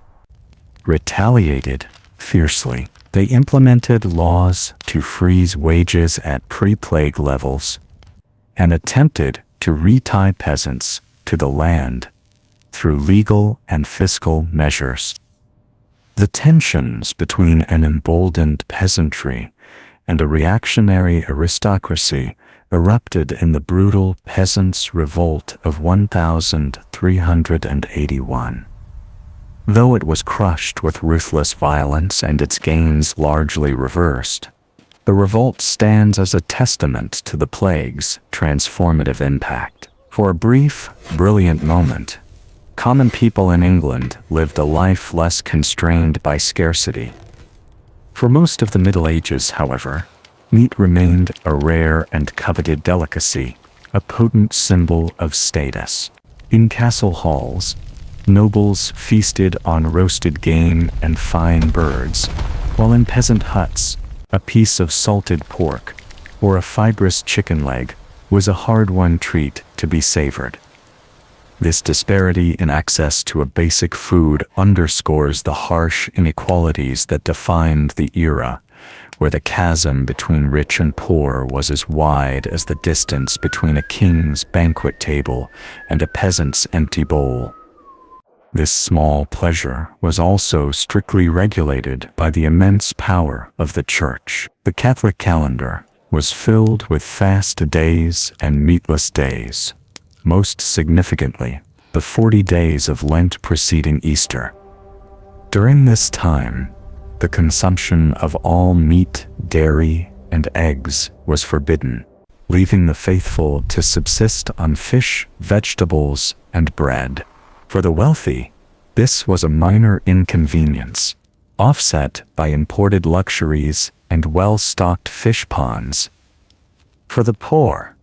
retaliated fiercely. They implemented laws to freeze wages at pre-plague levels and attempted to retie peasants to the land through legal and fiscal measures. The tensions between an emboldened peasantry and a reactionary aristocracy erupted in the brutal Peasants' Revolt of 1381. Though it was crushed with ruthless violence and its gains largely reversed, the revolt stands as a testament to the plague's transformative impact. For a brief, brilliant moment, common people in England lived a life less constrained by scarcity. For most of the Middle Ages, however, meat remained a rare and coveted delicacy, a potent symbol of status. In castle halls, nobles feasted on roasted game and fine birds, while in peasant huts, a piece of salted pork or a fibrous chicken leg was a hard-won treat to be savored. This disparity in access to a basic food underscores the harsh inequalities that defined the era, where the chasm between rich and poor was as wide as the distance between a king's banquet table and a peasant's empty bowl. This small pleasure was also strictly regulated by the immense power of the Church. The Catholic calendar was filled with fast days and meatless days, most significantly, the 40 days of Lent preceding Easter. During this time, the consumption of all meat, dairy, and eggs was forbidden, leaving the faithful to subsist on fish, vegetables, and bread. For the wealthy, this was a minor inconvenience, offset by imported luxuries and well-stocked fish ponds. For the poor,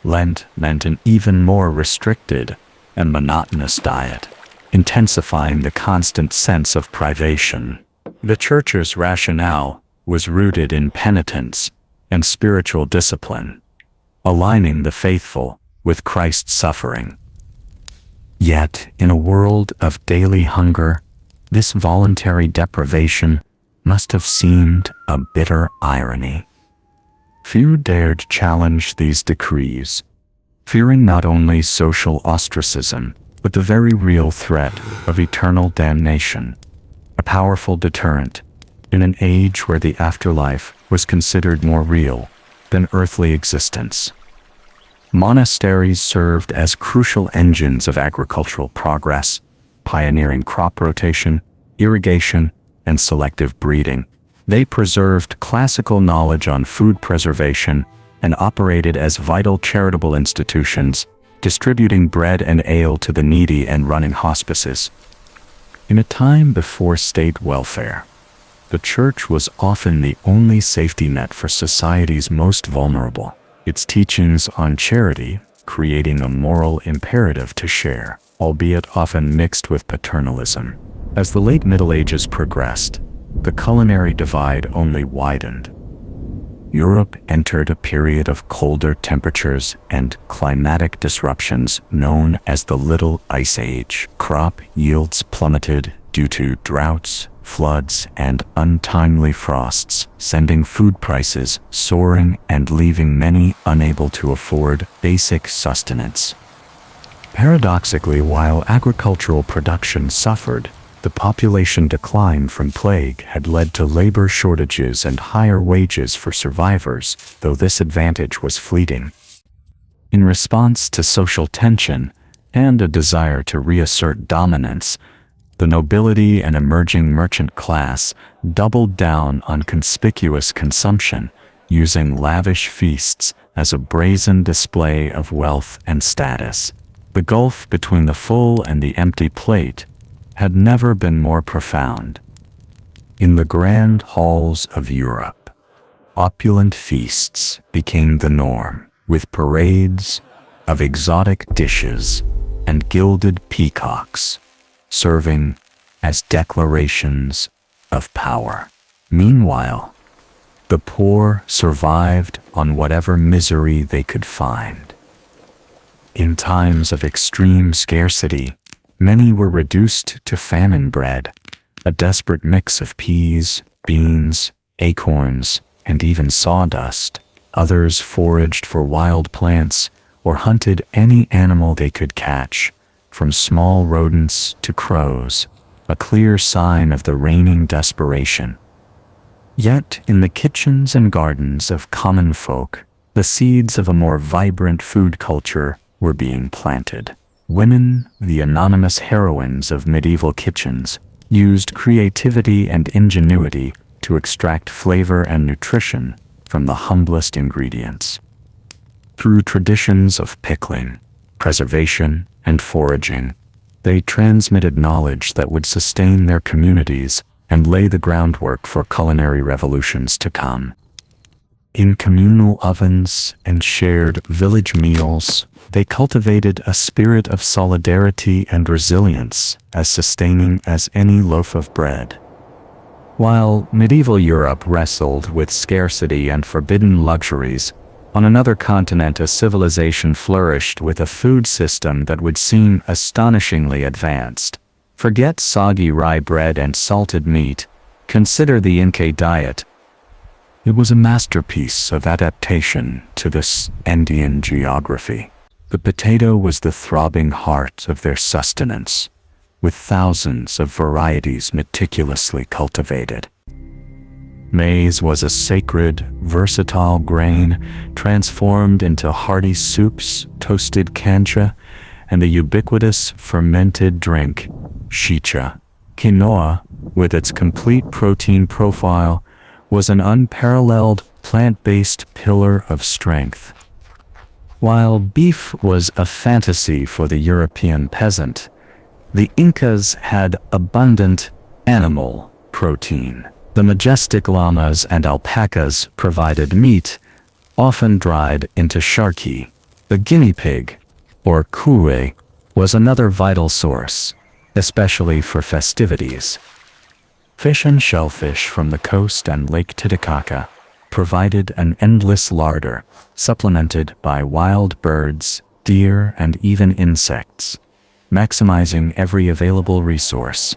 Lent meant an even more restricted and monotonous diet, intensifying the constant sense of privation. The Church's rationale was rooted in penitence and spiritual discipline, aligning the faithful with Christ's suffering. Yet, in a world of daily hunger, this voluntary deprivation must have seemed a bitter irony. Few dared challenge these decrees, fearing not only social ostracism, but the very real threat of eternal damnation, a powerful deterrent in an age where the afterlife was considered more real than earthly existence. Monasteries served as crucial engines of agricultural progress, pioneering crop rotation, irrigation, and selective breeding. They preserved classical knowledge on food preservation and operated as vital charitable institutions, distributing bread and ale to the needy and running hospices. In a time before state welfare, the Church was often the only safety net for society's most vulnerable. Its teachings on charity creating a moral imperative to share, albeit often mixed with paternalism. As the late Middle Ages progressed, the culinary divide only widened. Europe entered a period of colder temperatures and climatic disruptions known as the Little Ice Age. Crop yields plummeted due to droughts, floods, and untimely frosts, sending food prices soaring and leaving many unable to afford basic sustenance. Paradoxically, while agricultural production suffered, the population decline from plague had led to labor shortages and higher wages for survivors, though this advantage was fleeting. In response to social tension and a desire to reassert dominance, the nobility and emerging merchant class doubled down on conspicuous consumption, using lavish feasts as a brazen display of wealth and status. The gulf between the full and the empty plate had never been more profound. In the grand halls of Europe, opulent feasts became the norm, with parades of exotic dishes and gilded peacocks serving as declarations of power. Meanwhile, the poor survived on whatever misery they could find. In times of extreme scarcity, many were reduced to famine bread, a desperate mix of peas, beans, acorns, and even sawdust. Others foraged for wild plants or hunted any animal they could catch, from small rodents to crows, a clear sign of the reigning desperation. Yet, in the kitchens and gardens of common folk, the seeds of a more vibrant food culture were being planted. Women, the anonymous heroines of medieval kitchens, used creativity and ingenuity to extract flavor and nutrition from the humblest ingredients. Through traditions of pickling, preservation, and foraging, they transmitted knowledge that would sustain their communities and lay the groundwork for culinary revolutions to come. In communal ovens and shared village meals, they cultivated a spirit of solidarity and resilience as sustaining as any loaf of bread. While medieval Europe wrestled with scarcity and forbidden luxuries, on another continent a civilization flourished with a food system that would seem astonishingly advanced. Forget soggy rye bread and salted meat. Consider the Inca diet. It was a masterpiece of adaptation to this Andean geography. The potato was the throbbing heart of their sustenance, with thousands of varieties meticulously cultivated. Maize was a sacred, versatile grain transformed into hearty soups, toasted kancha, and the ubiquitous fermented drink, shicha. Quinoa, with its complete protein profile, was an unparalleled plant-based pillar of strength. While beef was a fantasy for the European peasant, the Incas had abundant animal protein. The majestic llamas and alpacas provided meat, often dried into charqui. The guinea pig, or cuy, was another vital source, especially for festivities. Fish and shellfish from the coast and Lake Titicaca provided an endless larder, supplemented by wild birds, deer, and even insects, maximizing every available resource.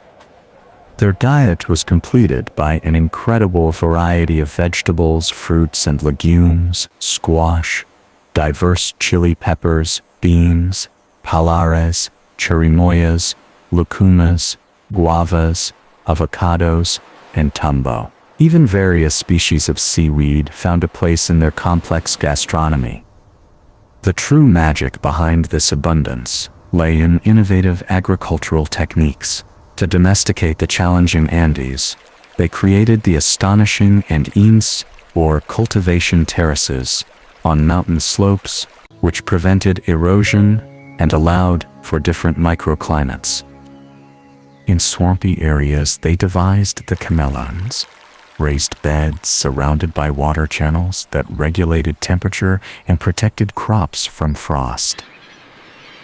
Their diet was completed by an incredible variety of vegetables, fruits and legumes, squash, diverse chili peppers, beans, palares, chirimoyas, lucumas, guavas, avocados, and tambo. Even various species of seaweed found a place in their complex gastronomy. The true magic behind this abundance lay in innovative agricultural techniques. To domesticate the challenging Andes, they created the astonishing Andes, or cultivation terraces, on mountain slopes, which prevented erosion and allowed for different microclimates. In swampy areas, they devised the camelons, raised beds surrounded by water channels that regulated temperature and protected crops from frost.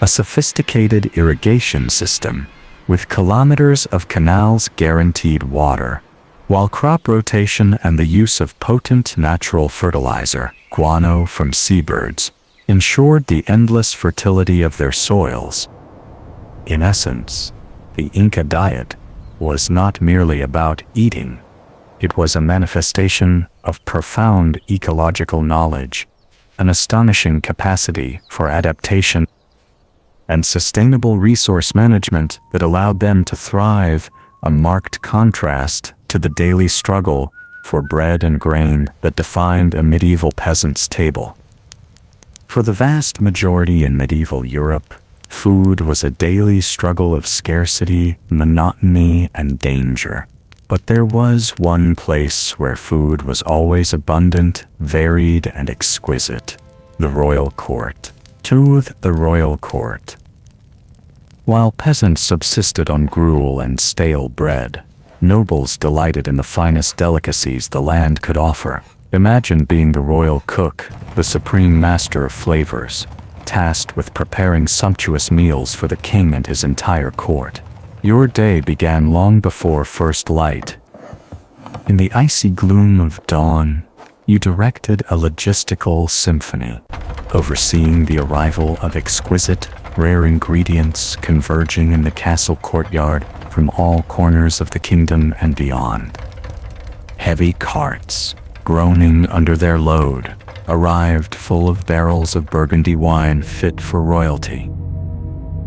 A sophisticated irrigation system with kilometers of canals guaranteed water, while crop rotation and the use of potent natural fertilizer, guano from seabirds, ensured the endless fertility of their soils. In essence, the Inca diet was not merely about eating. It was a manifestation of profound ecological knowledge, an astonishing capacity for adaptation, and sustainable resource management that allowed them to thrive, a marked contrast to the daily struggle for bread and grain that defined a medieval peasant's table. For the vast majority in medieval Europe, food was a daily struggle of scarcity, monotony, and danger. But there was one place where food was always abundant, varied, and exquisite: the royal court. To the royal court. While peasants subsisted on gruel and stale bread, nobles delighted in the finest delicacies the land could offer. Imagine being the royal cook, the supreme master of flavors, tasked with preparing sumptuous meals for the king and his entire court. Your day began long before first light. In the icy gloom of dawn, you directed a logistical symphony, overseeing the arrival of exquisite, rare ingredients converging in the castle courtyard from all corners of the kingdom and beyond. Heavy carts, groaning under their load, arrived full of barrels of Burgundy wine fit for royalty.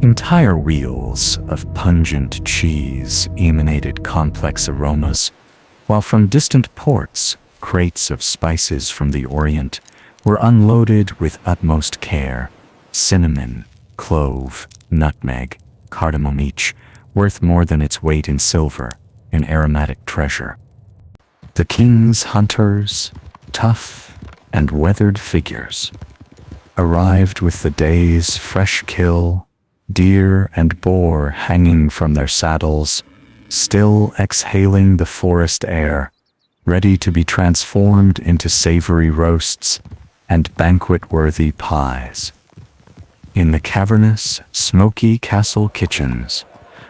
Entire wheels of pungent cheese emanated complex aromas, while from distant ports, crates of spices from the Orient were unloaded with utmost care: cinnamon, clove, nutmeg, cardamom, each worth more than its weight in silver, an aromatic treasure. The king's hunters, tough and weathered figures, arrived with the day's fresh kill, deer and boar hanging from their saddles, still exhaling the forest air, ready to be transformed into savory roasts and banquet-worthy pies. In the cavernous, smoky castle kitchens,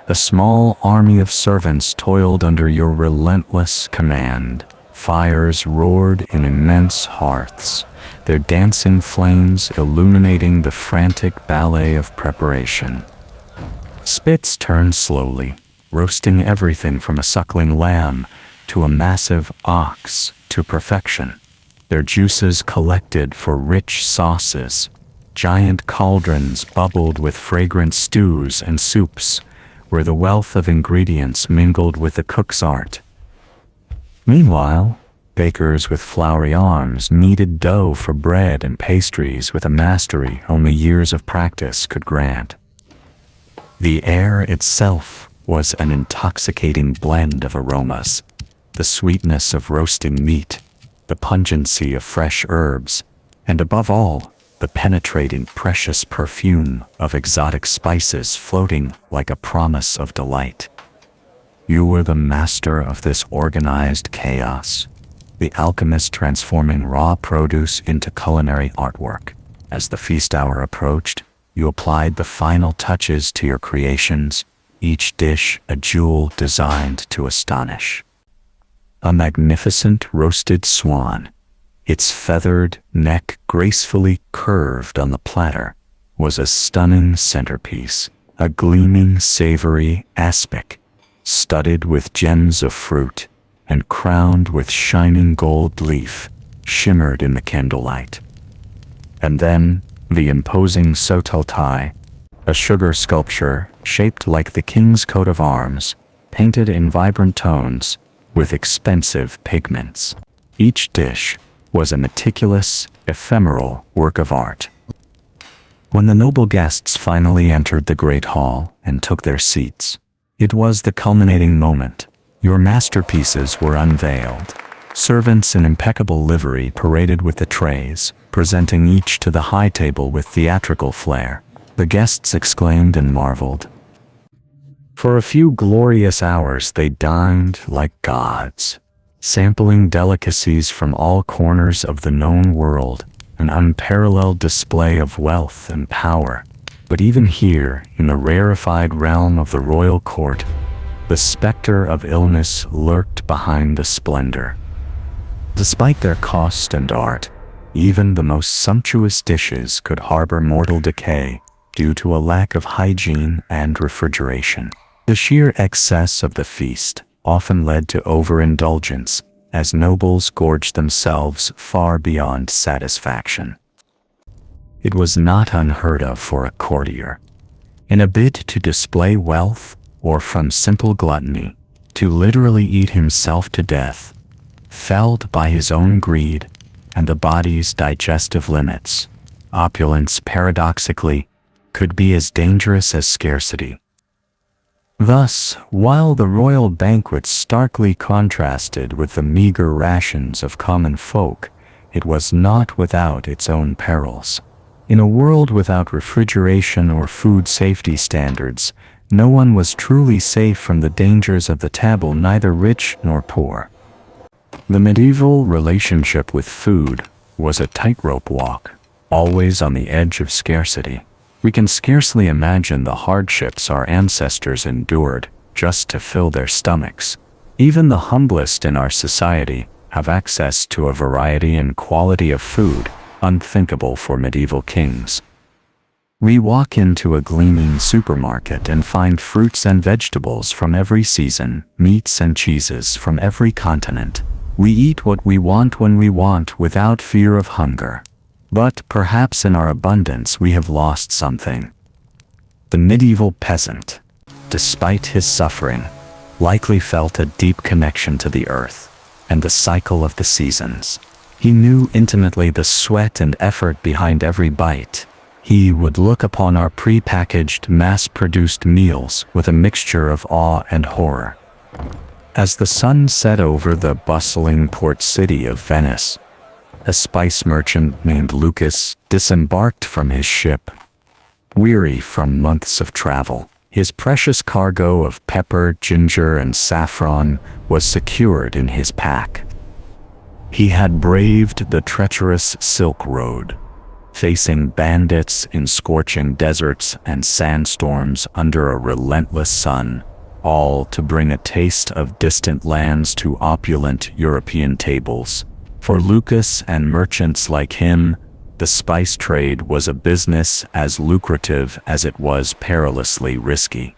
a small army of servants toiled under your relentless command. Fires roared in immense hearths, their dancing flames illuminating the frantic ballet of preparation. Spits turned slowly, roasting everything from a suckling lamb to a massive ox to perfection. Their juices collected for rich sauces. Giant cauldrons bubbled with fragrant stews and soups, where the wealth of ingredients mingled with the cook's art. Meanwhile, bakers with floury arms kneaded dough for bread and pastries with a mastery only years of practice could grant. The air itself was an intoxicating blend of aromas, the sweetness of roasting meat, the pungency of fresh herbs, and above all, the penetrating precious perfume of exotic spices floating like a promise of delight. You were the master of this organized chaos, the alchemist transforming raw produce into culinary artwork. As the feast hour approached, you applied the final touches to your creations, each dish a jewel designed to astonish. A magnificent roasted swan, its feathered neck gracefully curved on the platter, was a stunning centerpiece, a gleaming savory aspic, studded with gems of fruit and crowned with shining gold leaf, shimmered in the candlelight. And then, the imposing sototai, a sugar sculpture shaped like the king's coat of arms, painted in vibrant tones with expensive pigments. Each dish was a meticulous, ephemeral work of art. When the noble guests finally entered the great hall and took their seats, it was the culminating moment. Your masterpieces were unveiled. Servants in impeccable livery paraded with the trays, presenting each to the high table with theatrical flair. The guests exclaimed and marveled. For a few glorious hours they dined like gods, sampling delicacies from all corners of the known world, an unparalleled display of wealth and power. But even here, in the rarefied realm of the royal court, the specter of illness lurked behind the splendor. Despite their cost and art, even the most sumptuous dishes could harbor mortal decay due to a lack of hygiene and refrigeration. The sheer excess of the feast often led to overindulgence, as nobles gorged themselves far beyond satisfaction. It was not unheard of for a courtier, in a bid to display wealth or from simple gluttony, to literally eat himself to death, felled by his own greed and the body's digestive limits. Opulence, paradoxically, could be as dangerous as scarcity. Thus, while the royal banquets starkly contrasted with the meager rations of common folk, it was not without its own perils. In a world without refrigeration or food safety standards, no one was truly safe from the dangers of the table, neither rich nor poor. The medieval relationship with food was a tightrope walk, always on the edge of scarcity. We can scarcely imagine the hardships our ancestors endured just to fill their stomachs. Even the humblest in our society have access to a variety and quality of food unthinkable for medieval kings. We walk into a gleaming supermarket and find fruits and vegetables from every season, meats and cheeses from every continent. We eat what we want when we want without fear of hunger. But perhaps in our abundance we have lost something. The medieval peasant, despite his suffering, likely felt a deep connection to the earth and the cycle of the seasons. He knew intimately the sweat and effort behind every bite. He would look upon our pre-packaged, mass-produced meals with a mixture of awe and horror. As the sun set over the bustling port city of Venice, a spice merchant named Lucas disembarked from his ship. Weary from months of travel, his precious cargo of pepper, ginger, and saffron was secured in his pack. He had braved the treacherous Silk Road, facing bandits in scorching deserts and sandstorms under a relentless sun, all to bring a taste of distant lands to opulent European tables. For Lucas and merchants like him, the spice trade was a business as lucrative as it was perilously risky.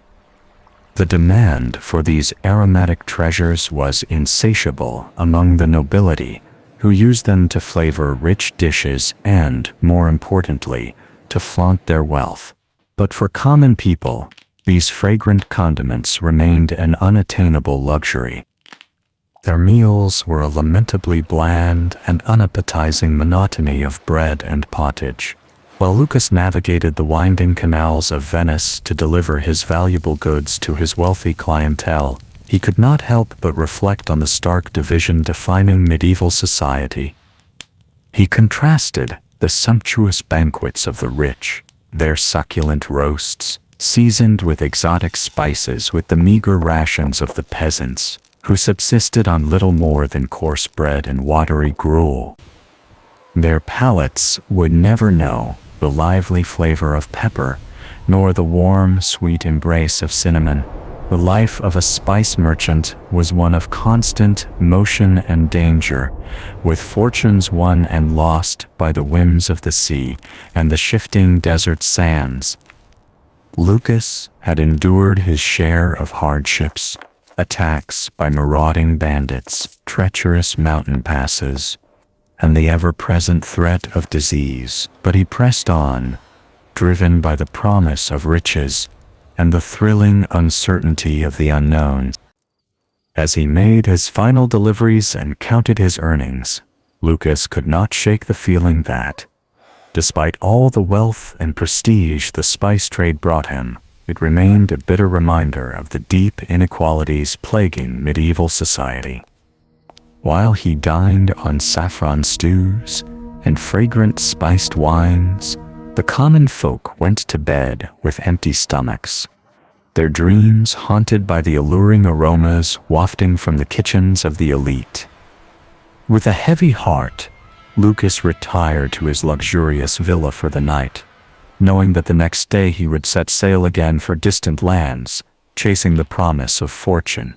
The demand for these aromatic treasures was insatiable among the nobility, who used them to flavor rich dishes and, more importantly, to flaunt their wealth. But for common people, these fragrant condiments remained an unattainable luxury. Their meals were a lamentably bland and unappetizing monotony of bread and pottage. While Lucas navigated the winding canals of Venice to deliver his valuable goods to his wealthy clientele, he could not help but reflect on the stark division defining medieval society. He contrasted the sumptuous banquets of the rich, their succulent roasts, seasoned with exotic spices, with the meager rations of the peasants, who subsisted on little more than coarse bread and watery gruel. Their palates would never know the lively flavor of pepper, nor the warm, sweet embrace of cinnamon. The life of a spice merchant was one of constant motion and danger, with fortunes won and lost by the whims of the sea and the shifting desert sands. Lucas had endured his share of hardships, attacks by marauding bandits, treacherous mountain passes, and the ever-present threat of disease, but he pressed on, driven by the promise of riches and the thrilling uncertainty of the unknown. As he made his final deliveries and counted his earnings, Lucas could not shake the feeling that, despite all the wealth and prestige the spice trade brought him, it remained a bitter reminder of the deep inequalities plaguing medieval society. While he dined on saffron stews and fragrant spiced wines, the common folk went to bed with empty stomachs, their dreams haunted by the alluring aromas wafting from the kitchens of the elite. With a heavy heart, Lucas retired to his luxurious villa for the night, knowing that the next day he would set sail again for distant lands, chasing the promise of fortune,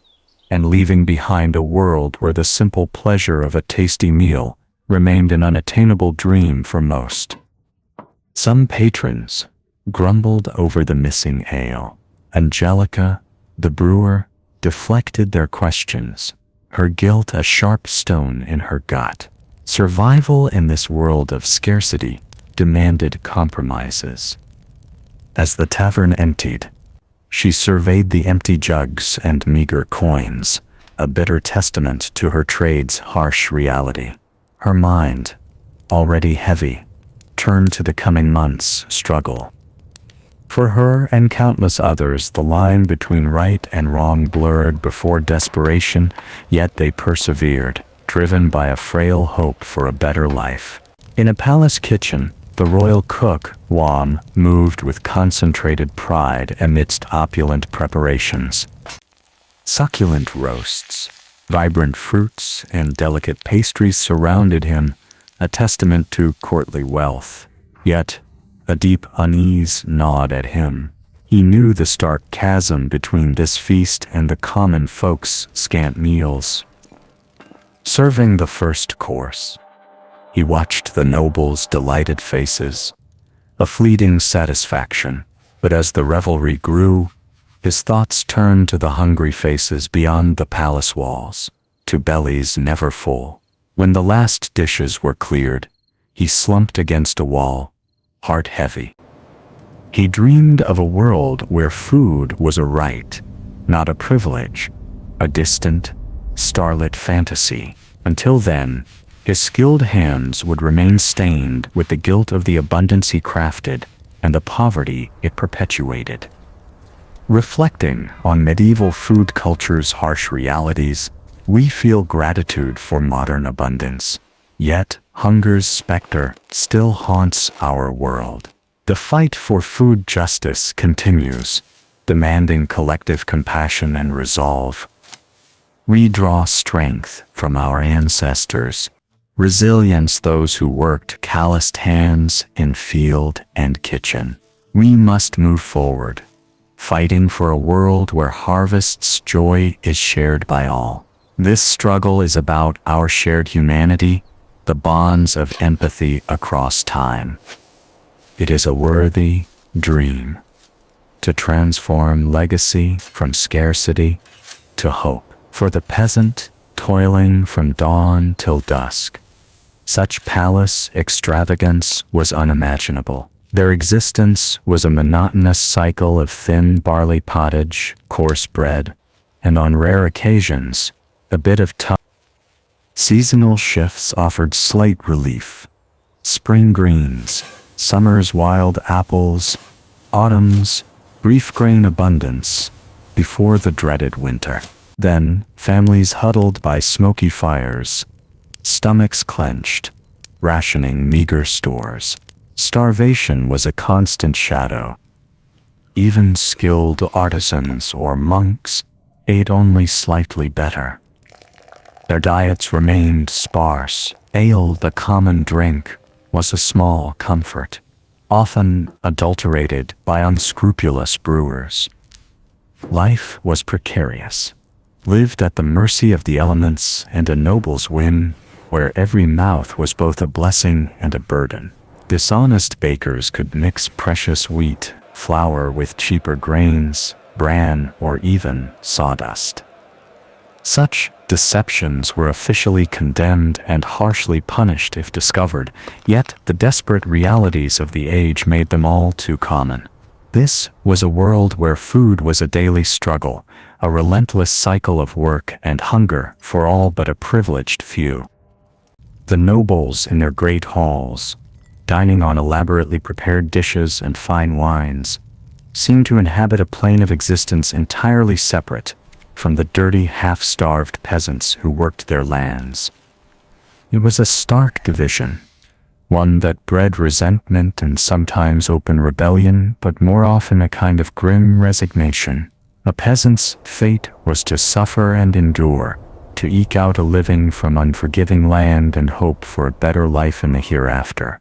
and leaving behind a world where the simple pleasure of a tasty meal remained an unattainable dream for most. Some patrons grumbled over the missing ale. Angelica, the brewer, deflected their questions, her guilt a sharp stone in her gut. Survival in this world of scarcity demanded compromises. As the tavern emptied, she surveyed the empty jugs and meager coins, a bitter testament to her trade's harsh reality. Her mind, already heavy, turned to the coming month's struggle. For her and countless others, the line between right and wrong blurred before desperation, yet they persevered, driven by a frail hope for a better life. In a palace kitchen, the royal cook, Wam, moved with concentrated pride amidst opulent preparations. Succulent roasts, vibrant fruits, and delicate pastries surrounded him, a testament to courtly wealth. Yet, a deep unease gnawed at him. He knew the stark chasm between this feast and the common folks' scant meals. Serving the first course, he watched the nobles' delighted faces, a fleeting satisfaction, but as the revelry grew, his thoughts turned to the hungry faces beyond the palace walls, to bellies never full. When the last dishes were cleared, he slumped against a wall, heart heavy. He dreamed of a world where food was a right, not a privilege, a distant, starlit fantasy. Until then, his skilled hands would remain stained with the guilt of the abundance he crafted and the poverty it perpetuated. Reflecting on medieval food culture's harsh realities, we feel gratitude for modern abundance. Yet, hunger's specter still haunts our world. The fight for food justice continues, demanding collective compassion and resolve. We draw strength from our ancestors, resilience those who worked calloused hands in field and kitchen. We must move forward, fighting for a world where harvest's joy is shared by all. This struggle is about our shared humanity, the bonds of empathy across time. It is a worthy dream to transform legacy from scarcity to hope. For the peasant, toiling from dawn till dusk, such palace extravagance was unimaginable. Their existence was a monotonous cycle of thin barley pottage, coarse bread, and on rare occasions, a bit of tough. Seasonal shifts offered slight relief. Spring greens, summer's wild apples, autumn's brief grain abundance, before the dreaded winter. Then, families huddled by smoky fires, stomachs clenched, rationing meager stores. Starvation was a constant shadow. Even skilled artisans or monks ate only slightly better. Their diets remained sparse. Ale, the common drink, was a small comfort, often adulterated by unscrupulous brewers. Life was precarious, lived at the mercy of the elements and a noble's whim, where every mouth was both a blessing and a burden. Dishonest bakers could mix precious wheat, flour with cheaper grains, bran, or even sawdust. Such deceptions were officially condemned and harshly punished if discovered, yet the desperate realities of the age made them all too common. This was a world where food was a daily struggle, a relentless cycle of work and hunger for all but a privileged few. The nobles in their great halls, dining on elaborately prepared dishes and fine wines, seemed to inhabit a plane of existence entirely separate from the dirty, half-starved peasants who worked their lands. It was a stark division, one that bred resentment and sometimes open rebellion, but more often a kind of grim resignation. A peasant's fate was to suffer and endure, to eke out a living from unforgiving land and hope for a better life in the hereafter.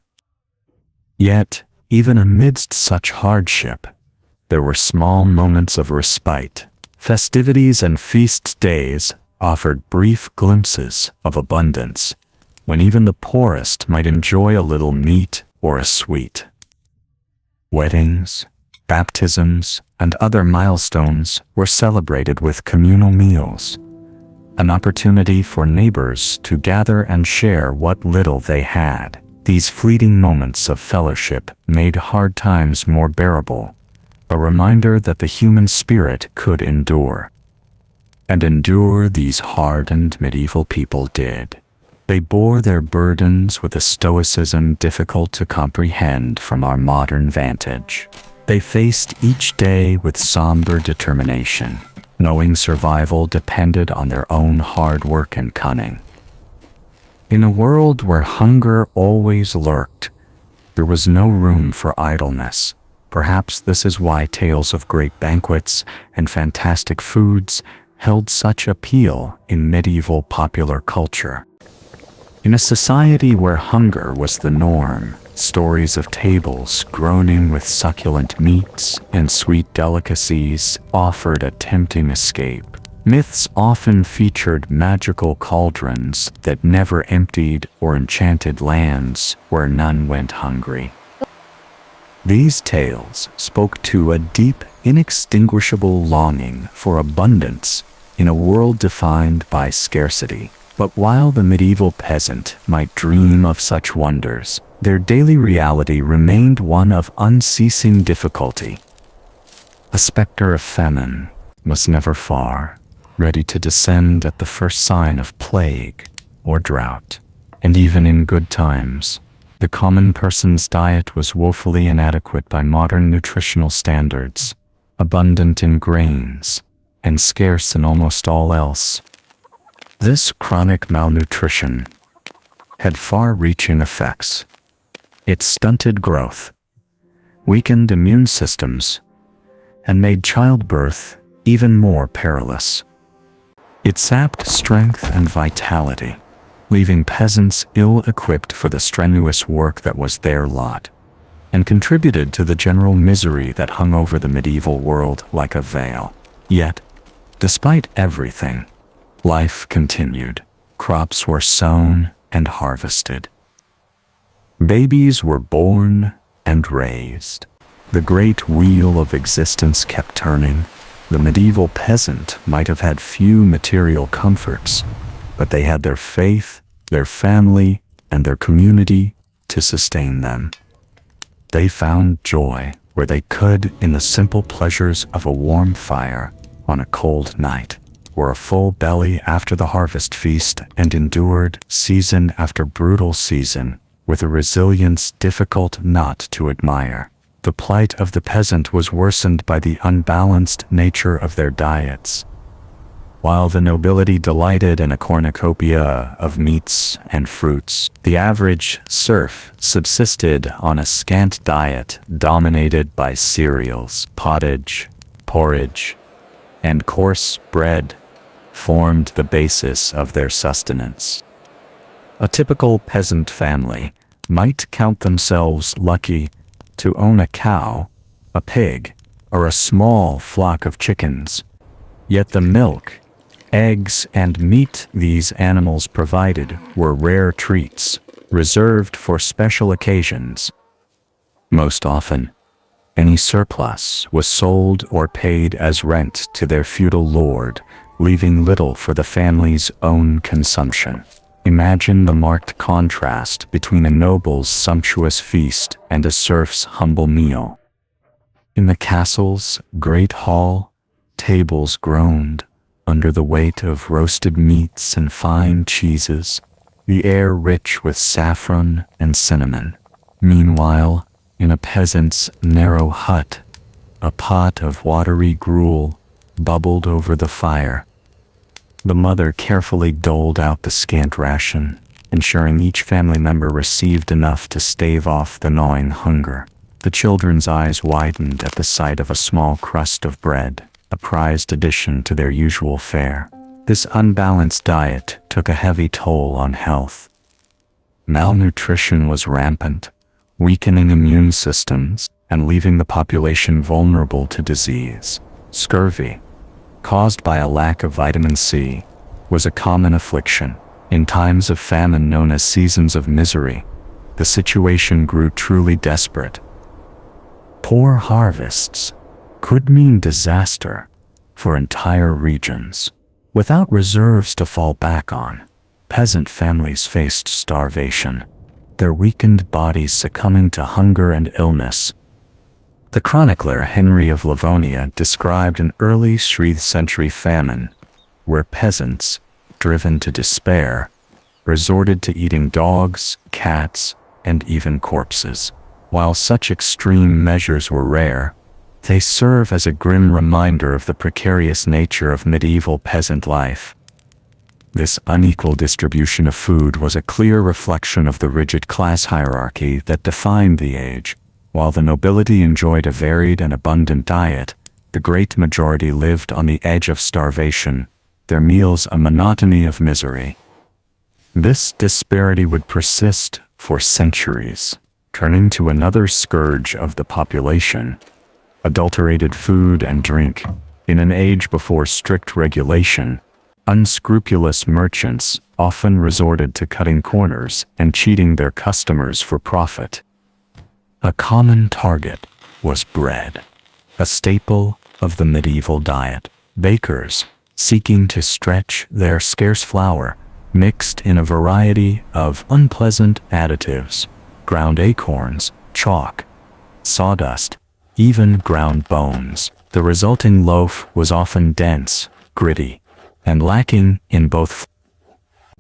Yet, even amidst such hardship, there were small moments of respite. Festivities and feast days offered brief glimpses of abundance, when even the poorest might enjoy a little meat or a sweet. Weddings, baptisms, and other milestones were celebrated with communal meals, an opportunity for neighbors to gather and share what little they had. These fleeting moments of fellowship made hard times more bearable, a reminder that the human spirit could endure. And endure these hardened medieval people did. They bore their burdens with a stoicism difficult to comprehend from our modern vantage. They faced each day with somber determination, knowing survival depended on their own hard work and cunning. In a world where hunger always lurked, there was no room for idleness. Perhaps this is why tales of great banquets and fantastic foods held such appeal in medieval popular culture. In a society where hunger was the norm, stories of tables groaning with succulent meats and sweet delicacies offered a tempting escape. Myths often featured magical cauldrons that never emptied or enchanted lands where none went hungry. These tales spoke to a deep, inextinguishable longing for abundance in a world defined by scarcity. But while the medieval peasant might dream of such wonders, their daily reality remained one of unceasing difficulty. A specter of famine was never far, ready to descend at the first sign of plague or drought. And even in good times, the common person's diet was woefully inadequate by modern nutritional standards, abundant in grains, and scarce in almost all else. This chronic malnutrition had far-reaching effects. It stunted growth, weakened immune systems, and made childbirth even more perilous. It sapped strength and vitality, leaving peasants ill-equipped for the strenuous work that was their lot, and contributed to the general misery that hung over the medieval world like a veil. Yet, despite everything, life continued. Crops were sown and harvested. Babies were born and raised. The great wheel of existence kept turning. The medieval peasant might have had few material comforts, but they had their faith, their family, and their community to sustain them. They found joy where they could in the simple pleasures of a warm fire on a cold night, or a full belly after the harvest feast, and endured season after brutal season with a resilience difficult not to admire. The plight of the peasant was worsened by the unbalanced nature of their diets. While the nobility delighted in a cornucopia of meats and fruits, the average serf subsisted on a scant diet dominated by cereals. Pottage, porridge, and coarse bread formed the basis of their sustenance. A typical peasant family might count themselves lucky to own a cow, a pig, or a small flock of chickens. Yet the milk, eggs, and meat these animals provided were rare treats, reserved for special occasions. Most often, any surplus was sold or paid as rent to their feudal lord, leaving little for the family's own consumption. Imagine the marked contrast between a noble's sumptuous feast and a serf's humble meal. In the castle's great hall, tables groaned under the weight of roasted meats and fine cheeses, the air rich with saffron and cinnamon. Meanwhile, in a peasant's narrow hut, a pot of watery gruel bubbled over the fire. The mother carefully doled out the scant ration, ensuring each family member received enough to stave off the gnawing hunger. The children's eyes widened at the sight of a small crust of bread, a prized addition to their usual fare. This unbalanced diet took a heavy toll on health. Malnutrition was rampant, weakening immune systems and leaving the population vulnerable to disease. Scurvy, caused by a lack of vitamin C, was a common affliction. In times of famine known as seasons of misery, the situation grew truly desperate. Poor harvests could mean disaster for entire regions. Without reserves to fall back on, peasant families faced starvation, their weakened bodies succumbing to hunger and illness. The chronicler Henry of Livonia described an early 3rd century famine, where peasants, driven to despair, resorted to eating dogs, cats, and even corpses. While such extreme measures were rare, they serve as a grim reminder of the precarious nature of medieval peasant life. This unequal distribution of food was a clear reflection of the rigid class hierarchy that defined the age. While the nobility enjoyed a varied and abundant diet, the great majority lived on the edge of starvation, their meals a monotony of misery. This disparity would persist for centuries, turning to another scourge of the population: adulterated food and drink. In an age before strict regulation, unscrupulous merchants often resorted to cutting corners and cheating their customers for profit. A common target was bread, a staple of the medieval diet. Bakers, seeking to stretch their scarce flour, mixed in a variety of unpleasant additives: ground acorns, chalk, sawdust, even ground bones. The resulting loaf was often dense, gritty, and lacking in both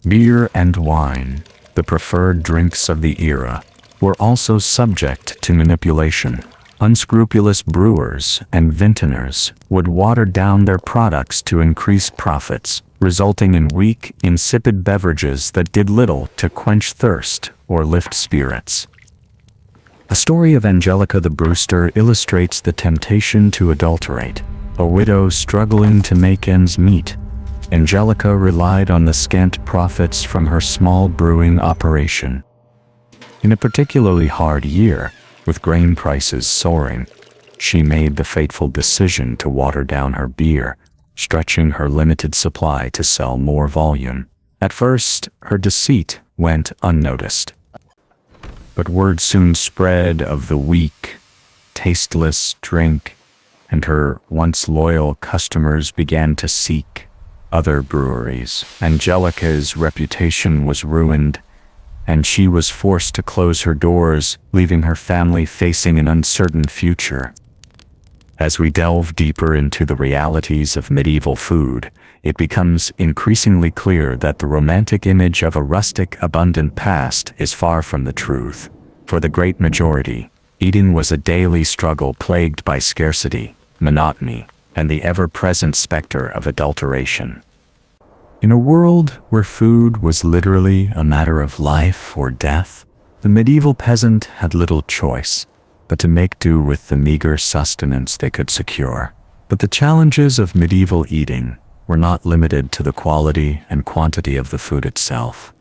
beer and wine, the preferred drinks of the era, were also subject to manipulation. Unscrupulous brewers and vintners would water down their products to increase profits, resulting in weak, insipid beverages that did little to quench thirst or lift spirits. The story of Angelica the Brewster illustrates the temptation to adulterate. A widow struggling to make ends meet, Angelica relied on the scant profits from her small brewing operation. In a particularly hard year, with grain prices soaring, she made the fateful decision to water down her beer, stretching her limited supply to sell more volume. At first, her deceit went unnoticed. But word soon spread of the weak, tasteless drink, and her once loyal customers began to seek other breweries. Angelica's reputation was ruined, and she was forced to close her doors, leaving her family facing an uncertain future. As we delve deeper into the realities of medieval food, it becomes increasingly clear that the romantic image of a rustic, abundant past is far from the truth. For the great majority, eating was a daily struggle plagued by scarcity, monotony, and the ever-present specter of adulteration. In a world where food was literally a matter of life or death, the medieval peasant had little choice but to make do with the meager sustenance they could secure. But the challenges of medieval eating were not limited to the quality and quantity of the food itself.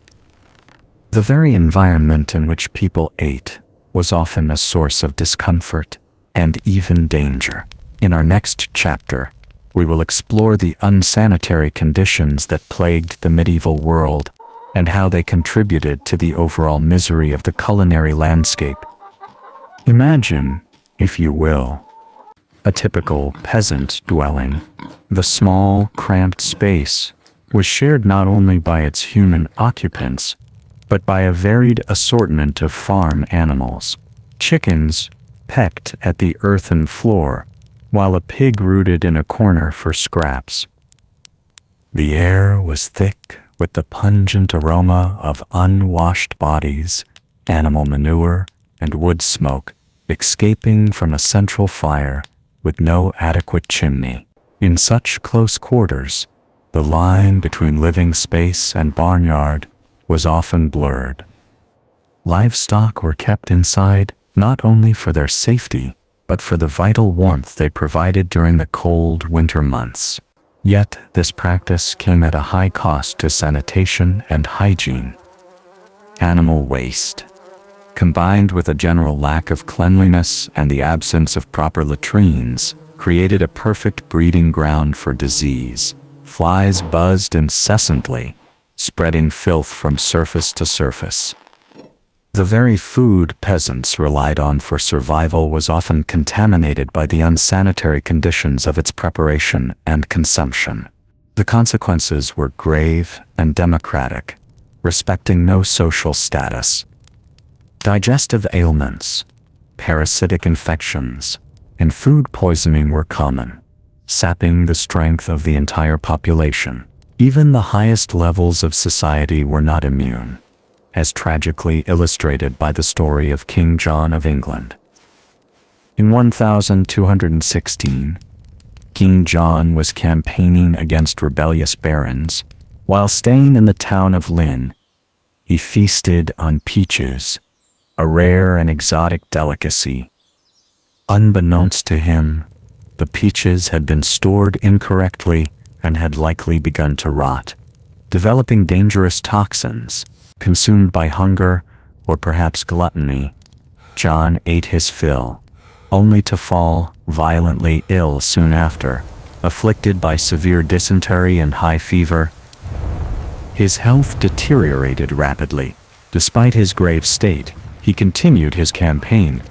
The very environment in which people ate was often a source of discomfort and even danger. In our next chapter, we will explore the unsanitary conditions that plagued the medieval world and how they contributed to the overall misery of the culinary landscape. Imagine, if you will, a typical peasant dwelling. The small, cramped space was shared not only by its human occupants, but by a varied assortment of farm animals. Chickens pecked at the earthen floor, while a pig rooted in a corner for scraps. The air was thick with the pungent aroma of unwashed bodies, animal manure, and wood smoke escaping from a central fire with no adequate chimney. In such close quarters, the line between living space and barnyard was often blurred. Livestock were kept inside not only for their safety, but for the vital warmth they provided during the cold winter months. Yet this practice came at a high cost to sanitation and hygiene. Animal waste, combined with a general lack of cleanliness and the absence of proper latrines, created a perfect breeding ground for disease. Flies buzzed incessantly, spreading filth from surface to surface. The very food peasants relied on for survival was often contaminated by the unsanitary conditions of its preparation and consumption. The consequences were grave and democratic, respecting no social status. Digestive ailments, parasitic infections, and food poisoning were common, sapping the strength of the entire population. Even the highest levels of society were not immune, as tragically illustrated by the story of King John of England. In 1216, King John was campaigning against rebellious barons. While staying in the town of Lynn, he feasted on peaches, a rare and exotic delicacy. Unbeknownst to him, the peaches had been stored incorrectly and had likely begun to rot, developing dangerous toxins. Consumed by hunger or perhaps gluttony, John ate his fill, only to fall violently ill soon after, afflicted by severe dysentery and high fever. His health deteriorated rapidly. Despite his grave state, he continued his campaign,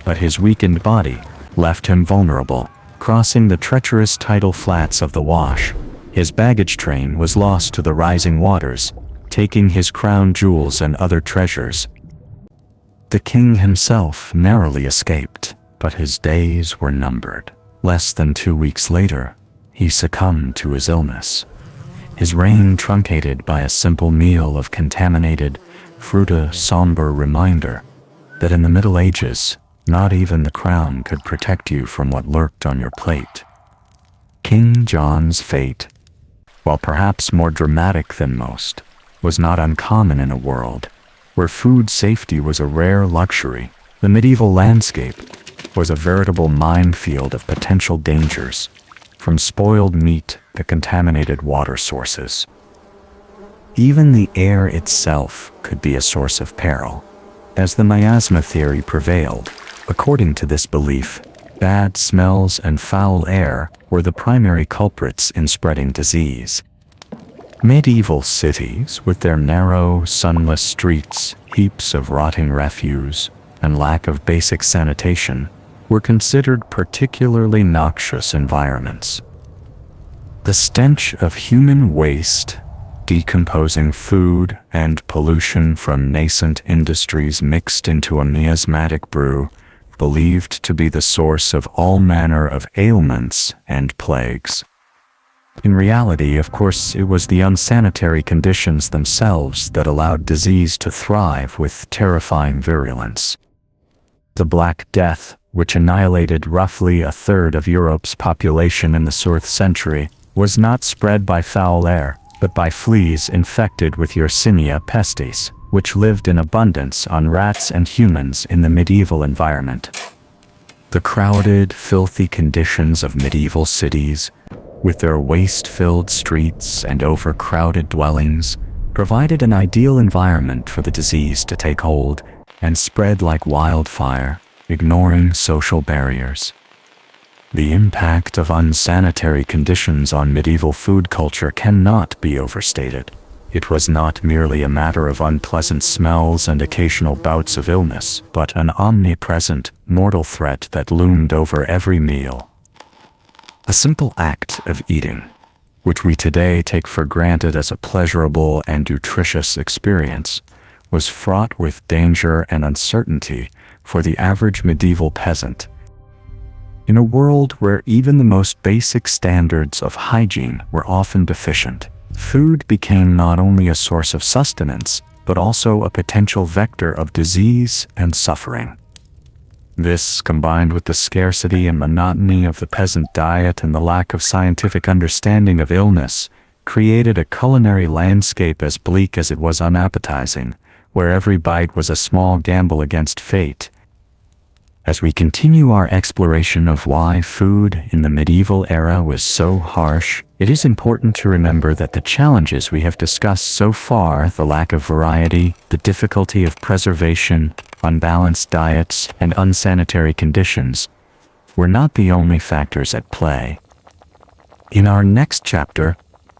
but his weakened body left him vulnerable. Crossing the treacherous tidal flats of the Wash, his baggage train was lost to the rising waters, taking his crown jewels and other treasures. The king himself narrowly escaped, but his days were numbered. Less than 2 weeks later, he succumbed to his illness, his reign truncated by a simple meal of contaminated fruit, a somber reminder that in the Middle Ages, not even the crown could protect you from what lurked on your plate. King John's fate, while perhaps more dramatic than most, was not uncommon in a world where food safety was a rare luxury. The medieval landscape was a veritable minefield of potential dangers, from spoiled meat to contaminated water sources. Even the air itself could be a source of peril, as the miasma theory prevailed. According to this belief, bad smells and foul air were the primary culprits in spreading disease. Medieval cities, with their narrow, sunless streets, heaps of rotting refuse, and lack of basic sanitation, were considered particularly noxious environments. The stench of human waste decomposing food and pollution from nascent industries mixed into a miasmatic brew, believed to be the source of all manner of ailments and plagues. In reality, of course, it was the unsanitary conditions themselves that allowed disease to thrive with terrifying virulence. The Black Death, which annihilated roughly a third of Europe's population in the 4th century, was not spread by foul air, but by fleas infected with Yersinia pestis, which lived in abundance on rats and humans in the medieval environment. The crowded, filthy conditions of medieval cities, with their waste-filled streets and overcrowded dwellings, provided an ideal environment for the disease to take hold and spread like wildfire, ignoring social barriers. The impact of unsanitary conditions on medieval food culture cannot be overstated. It was not merely a matter of unpleasant smells and occasional bouts of illness, but an omnipresent, mortal threat that loomed over every meal. A simple act of eating, which we today take for granted as a pleasurable and nutritious experience, was fraught with danger and uncertainty for the average medieval peasant. In a world where even the most basic standards of hygiene were often deficient, food became not only a source of sustenance, but also a potential vector of disease and suffering. This, combined with the scarcity and monotony of the peasant diet and the lack of scientific understanding of illness, created a culinary landscape as bleak as it was unappetizing, where every bite was a small gamble against fate. As we continue our exploration of why food in the medieval era was so harsh, it is important to remember that the challenges we have discussed so far, the lack of variety, the difficulty of preservation, unbalanced diets, and unsanitary conditions, were not the only factors at play. In our next chapter,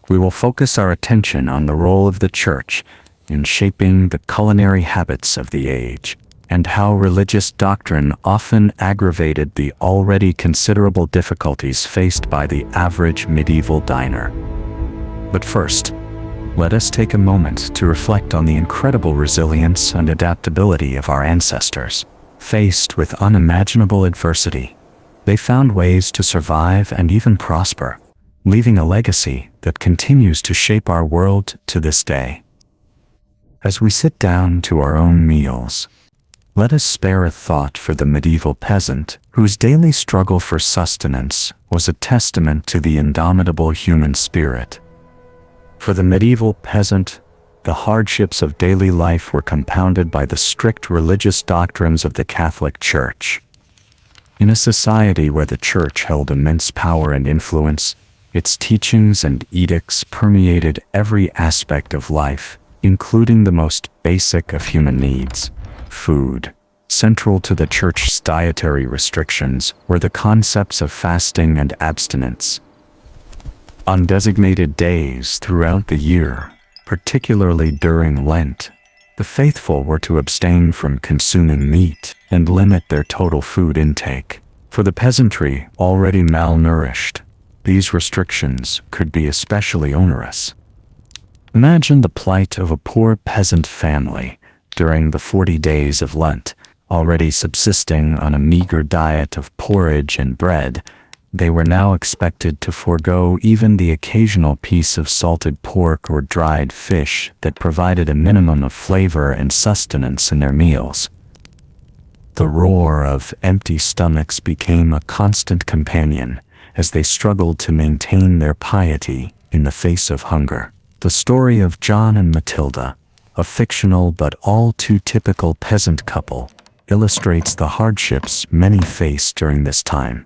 we will focus our attention on the role of the Church in shaping the culinary habits of the age, and how religious doctrine often aggravated the already considerable difficulties faced by the average medieval diner. But first, let us take a moment to reflect on the incredible resilience and adaptability of our ancestors. Faced with unimaginable adversity, they found ways to survive and even prosper, leaving a legacy that continues to shape our world to this day. As we sit down to our own meals, let us spare a thought for the medieval peasant, whose daily struggle for sustenance was a testament to the indomitable human spirit. For the medieval peasant, the hardships of daily life were compounded by the strict religious doctrines of the Catholic Church. In a society where the Church held immense power and influence, its teachings and edicts permeated every aspect of life, including the most basic of human needs. Food. Central to the Church's dietary restrictions were the concepts of fasting and abstinence. On designated days throughout the year, particularly during Lent, the faithful were to abstain from consuming meat and limit their total food intake. For the peasantry already malnourished, these restrictions could be especially onerous. Imagine the plight of a poor peasant family during the 40 days of Lent. Already subsisting on a meager diet of porridge and bread, they were now expected to forego even the occasional piece of salted pork or dried fish that provided a minimum of flavor and sustenance in their meals. The roar of empty stomachs became a constant companion as they struggled to maintain their piety in the face of hunger. The story of John and Matilda, a fictional but all too typical peasant couple, illustrates the hardships many face during this time.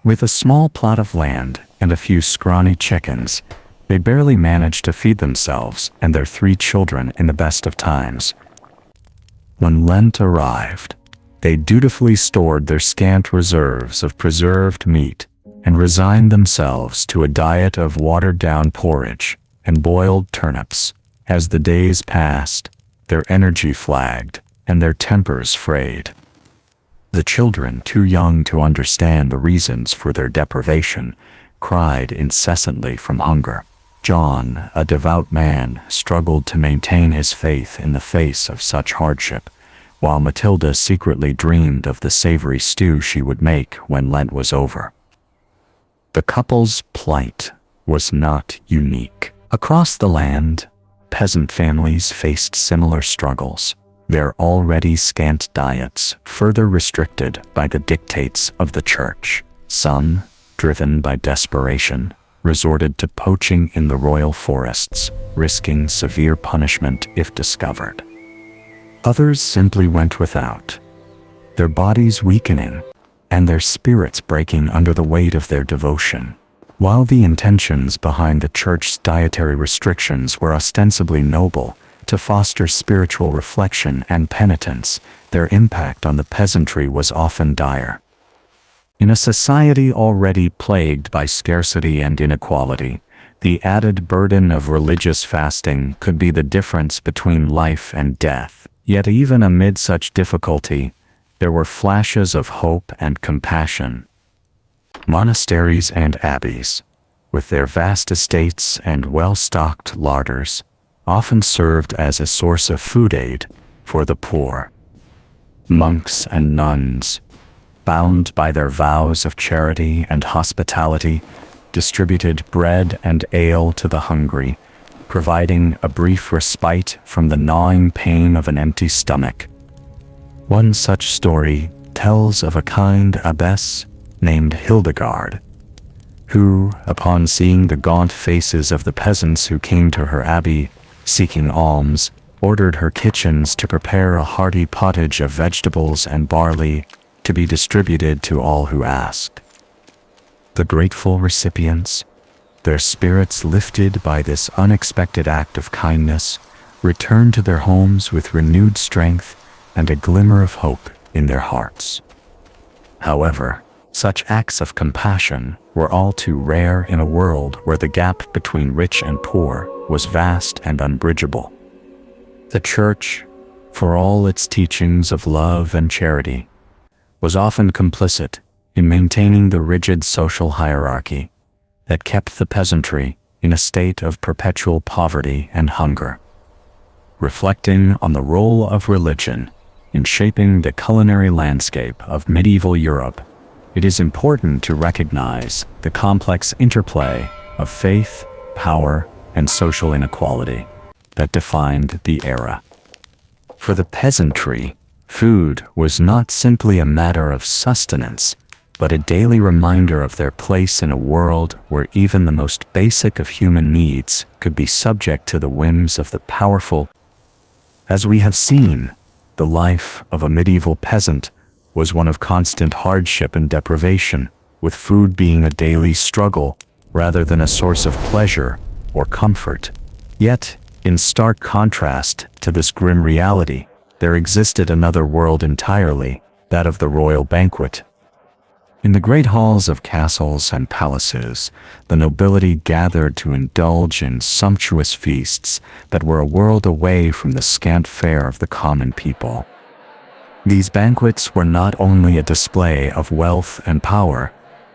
With a small plot of land and a few scrawny chickens, they barely managed to feed themselves and their 3 children in the best of times. When Lent arrived, they dutifully stored their scant reserves of preserved meat and resigned themselves to a diet of watered-down porridge and boiled turnips. As the days passed, their energy flagged and their tempers frayed. The children, too young to understand the reasons for their deprivation, cried incessantly from hunger. John, a devout man, struggled to maintain his faith in the face of such hardship, while Matilda secretly dreamed of the savory stew she would make when Lent was over. The couple's plight was not unique. Across the land, peasant families faced similar struggles, their already scant diets further restricted by the dictates of the church. Some, driven by desperation, resorted to poaching in the royal forests, risking severe punishment if discovered. Others simply went without, their bodies weakening and their spirits breaking under the weight of their devotion. While the intentions behind the church's dietary restrictions were ostensibly noble, to foster spiritual reflection and penitence, their impact on the peasantry was often dire. In a society already plagued by scarcity and inequality, the added burden of religious fasting could be the difference between life and death. Yet even amid such difficulty, there were flashes of hope and compassion. Monasteries and abbeys, with their vast estates and well-stocked larders, often served as a source of food aid for the poor. Monks and nuns, bound by their vows of charity and hospitality, distributed bread and ale to the hungry, providing a brief respite from the gnawing pain of an empty stomach. One such story tells of a kind abbess named Hildegard, who, upon seeing the gaunt faces of the peasants who came to her abbey seeking alms, ordered her kitchens to prepare a hearty pottage of vegetables and barley to be distributed to all who asked. The grateful recipients, their spirits lifted by this unexpected act of kindness, returned to their homes with renewed strength and a glimmer of hope in their hearts. However, such acts of compassion were all too rare in a world where the gap between rich and poor was vast and unbridgeable. The church, for all its teachings of love and charity, was often complicit in maintaining the rigid social hierarchy that kept the peasantry in a state of perpetual poverty and hunger. Reflecting on the role of religion in shaping the culinary landscape of medieval Europe, it is important to recognize the complex interplay of faith, power, and social inequality that defined the era. For the peasantry, food was not simply a matter of sustenance, but a daily reminder of their place in a world where even the most basic of human needs could be subject to the whims of the powerful. As we have seen, the life of a medieval peasant was one of constant hardship and deprivation, with food being a daily struggle rather than a source of pleasure or comfort. Yet, in stark contrast to this grim reality, there existed another world entirely, that of the royal banquet. In the great halls of castles and palaces, the nobility gathered to indulge in sumptuous feasts that were a world away from the scant fare of the common people. These banquets were not only a display of wealth and power,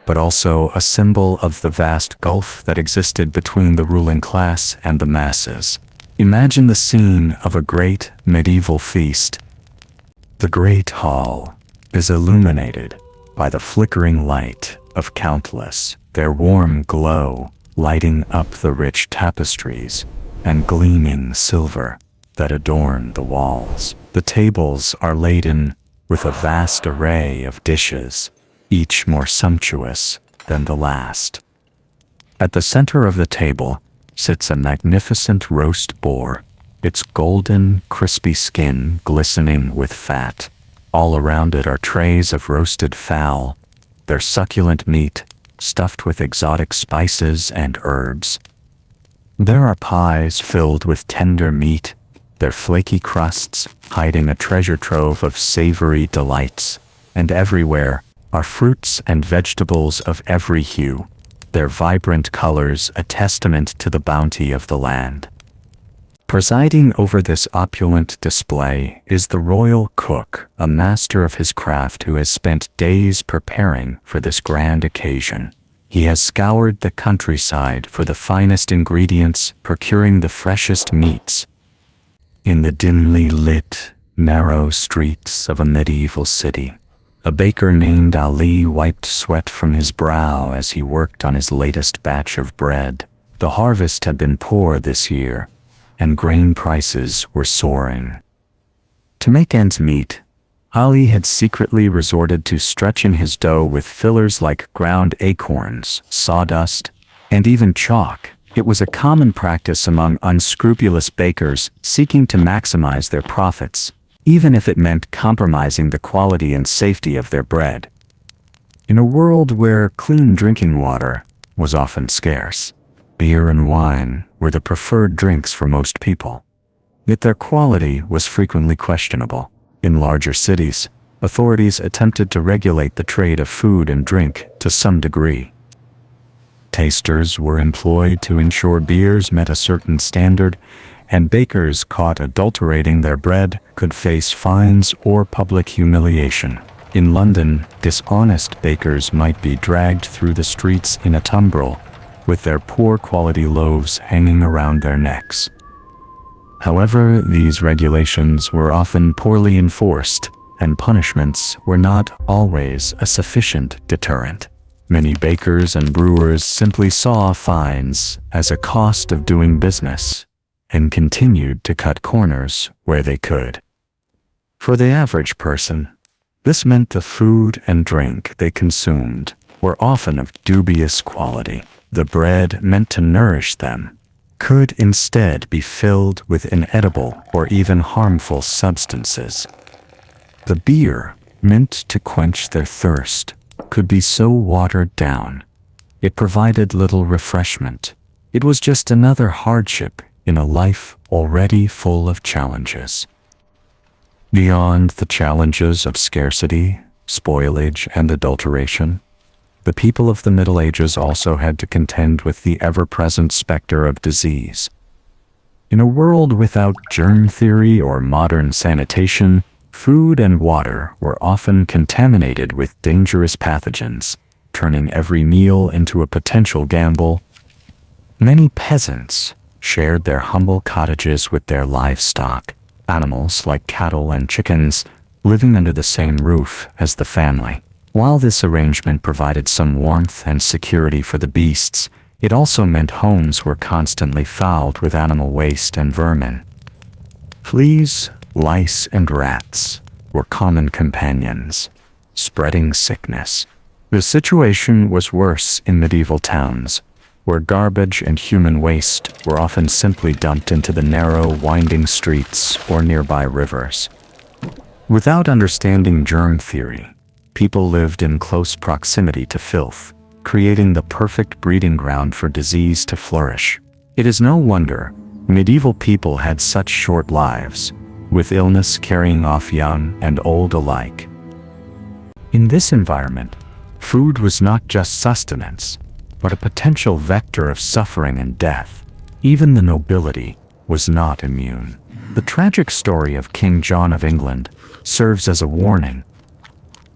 but also a symbol of the vast gulf that existed between the ruling class and the masses. Imagine the scene of a great medieval feast. The great hall is illuminated by the flickering light of countless, their warm glow lighting up the rich tapestries and gleaming silver that adorn the walls. The tables are laden with a vast array of dishes, each more sumptuous than the last. At the center of the table sits a magnificent roast boar, its golden, crispy skin glistening with fat. All around it are trays of roasted fowl, their succulent meat stuffed with exotic spices and herbs. There are pies filled with tender meat, their flaky crusts hiding a treasure trove of savory delights, and everywhere are fruits and vegetables of every hue, their vibrant colors a testament to the bounty of the land. Presiding over this opulent display is the royal cook, a master of his craft who has spent days preparing for this grand occasion. He has scoured the countryside for the finest ingredients, procuring the freshest meats. In the dimly lit, narrow streets of a medieval city, a baker named Ali wiped sweat from his brow as he worked on his latest batch of bread. The harvest had been poor this year, and grain prices were soaring. To make ends meet, Ali had secretly resorted to stretching his dough with fillers like ground acorns, sawdust, and even chalk. It was a common practice among unscrupulous bakers seeking to maximize their profits, even if it meant compromising the quality and safety of their bread. In a world where clean drinking water was often scarce, beer and wine were the preferred drinks for most people. Yet their quality was frequently questionable. In larger cities, authorities attempted to regulate the trade of food and drink to some degree. Tasters were employed to ensure beers met a certain standard, and bakers caught adulterating their bread could face fines or public humiliation. In London, dishonest bakers might be dragged through the streets in a tumbril, with their poor quality loaves hanging around their necks. However, these regulations were often poorly enforced, and punishments were not always a sufficient deterrent. Many bakers and brewers simply saw fines as a cost of doing business, and continued to cut corners where they could. For the average person, this meant the food and drink they consumed were often of dubious quality. The bread meant to nourish them could instead be filled with inedible or even harmful substances. The beer, meant to quench their thirst, could be so watered down. It provided little refreshment. It was just another hardship in a life already full of challenges. Beyond the challenges of scarcity, spoilage, and adulteration, the people of the Middle Ages also had to contend with the ever-present specter of disease. In a world without germ theory or modern sanitation, food and water were often contaminated with dangerous pathogens, turning every meal into a potential gamble. Many peasants shared their humble cottages with their livestock, animals like cattle and chickens, living under the same roof as the family. While this arrangement provided some warmth and security for the beasts, it also meant homes were constantly fouled with animal waste and vermin. Fleas, lice, and rats were common companions, spreading sickness. The situation was worse in medieval towns, where garbage and human waste were often simply dumped into the narrow, winding streets or nearby rivers. Without understanding germ theory, people lived in close proximity to filth, creating the perfect breeding ground for disease to flourish. It is no wonder medieval people had such short lives, with illness carrying off young and old alike. In this environment, food was not just sustenance, but a potential vector of suffering and death. Even the nobility was not immune. The tragic story of King John of England serves as a warning.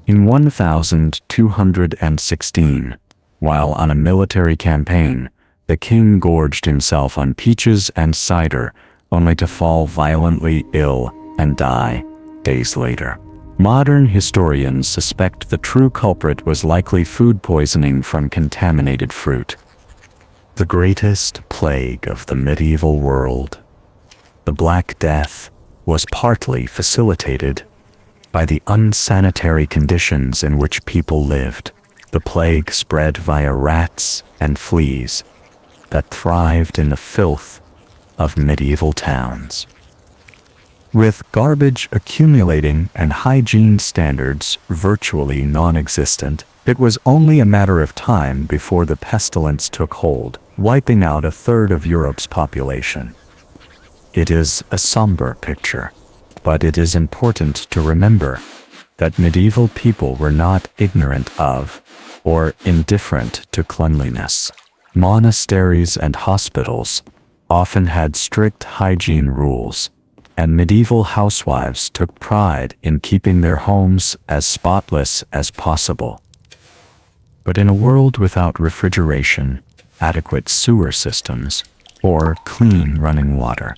In 1216, while on a military campaign, the king gorged himself on peaches and cider, only to fall violently ill and die days later. Modern historians suspect the true culprit was likely food poisoning from contaminated fruit. The greatest plague of the medieval world, the Black Death, was partly facilitated by the unsanitary conditions in which people lived. The plague spread via rats and fleas that thrived in the filth of medieval towns. With garbage accumulating and hygiene standards virtually non-existent, it was only a matter of time before the pestilence took hold, wiping out a third of Europe's population. It is a somber picture, but it is important to remember that medieval people were not ignorant of or indifferent to cleanliness. Monasteries and hospitals often had strict hygiene rules, and medieval housewives took pride in keeping their homes as spotless as possible. But in a world without refrigeration, adequate sewer systems, or clean running water,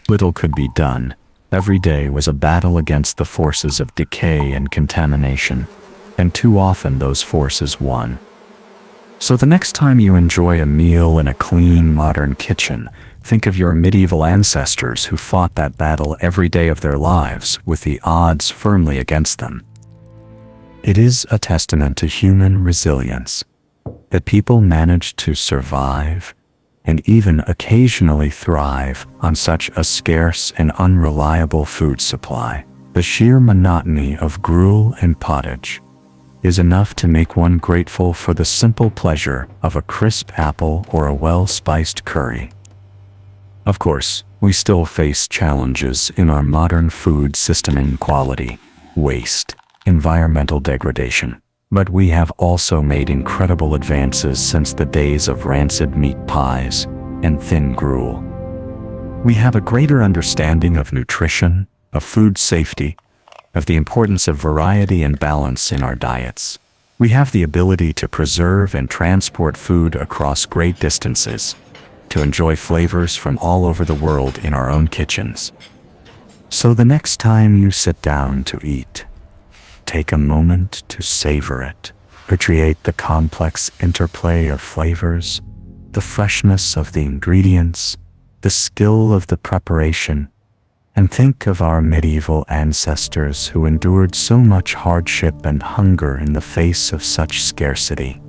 little could be done. Every day was a battle against the forces of decay and contamination, and too often those forces won. So the next time you enjoy a meal in a clean, modern kitchen, think of your medieval ancestors who fought that battle every day of their lives with the odds firmly against them. It is a testament to human resilience that people manage to survive and even occasionally thrive on such a scarce and unreliable food supply. The sheer monotony of gruel and pottage is enough to make one grateful for the simple pleasure of a crisp apple or a well-spiced curry. Of course, we still face challenges in our modern food system: inequality, waste, environmental degradation. But we have also made incredible advances since the days of rancid meat pies and thin gruel. We have a greater understanding of nutrition, of food safety, of the importance of variety and balance in our diets. We have the ability to preserve and transport food across great distances, to enjoy flavors from all over the world in our own kitchens. So the next time you sit down to eat, take a moment to savor it. Appreciate the complex interplay of flavors, the freshness of the ingredients, the skill of the preparation, and think of our medieval ancestors who endured so much hardship and hunger in the face of such scarcity.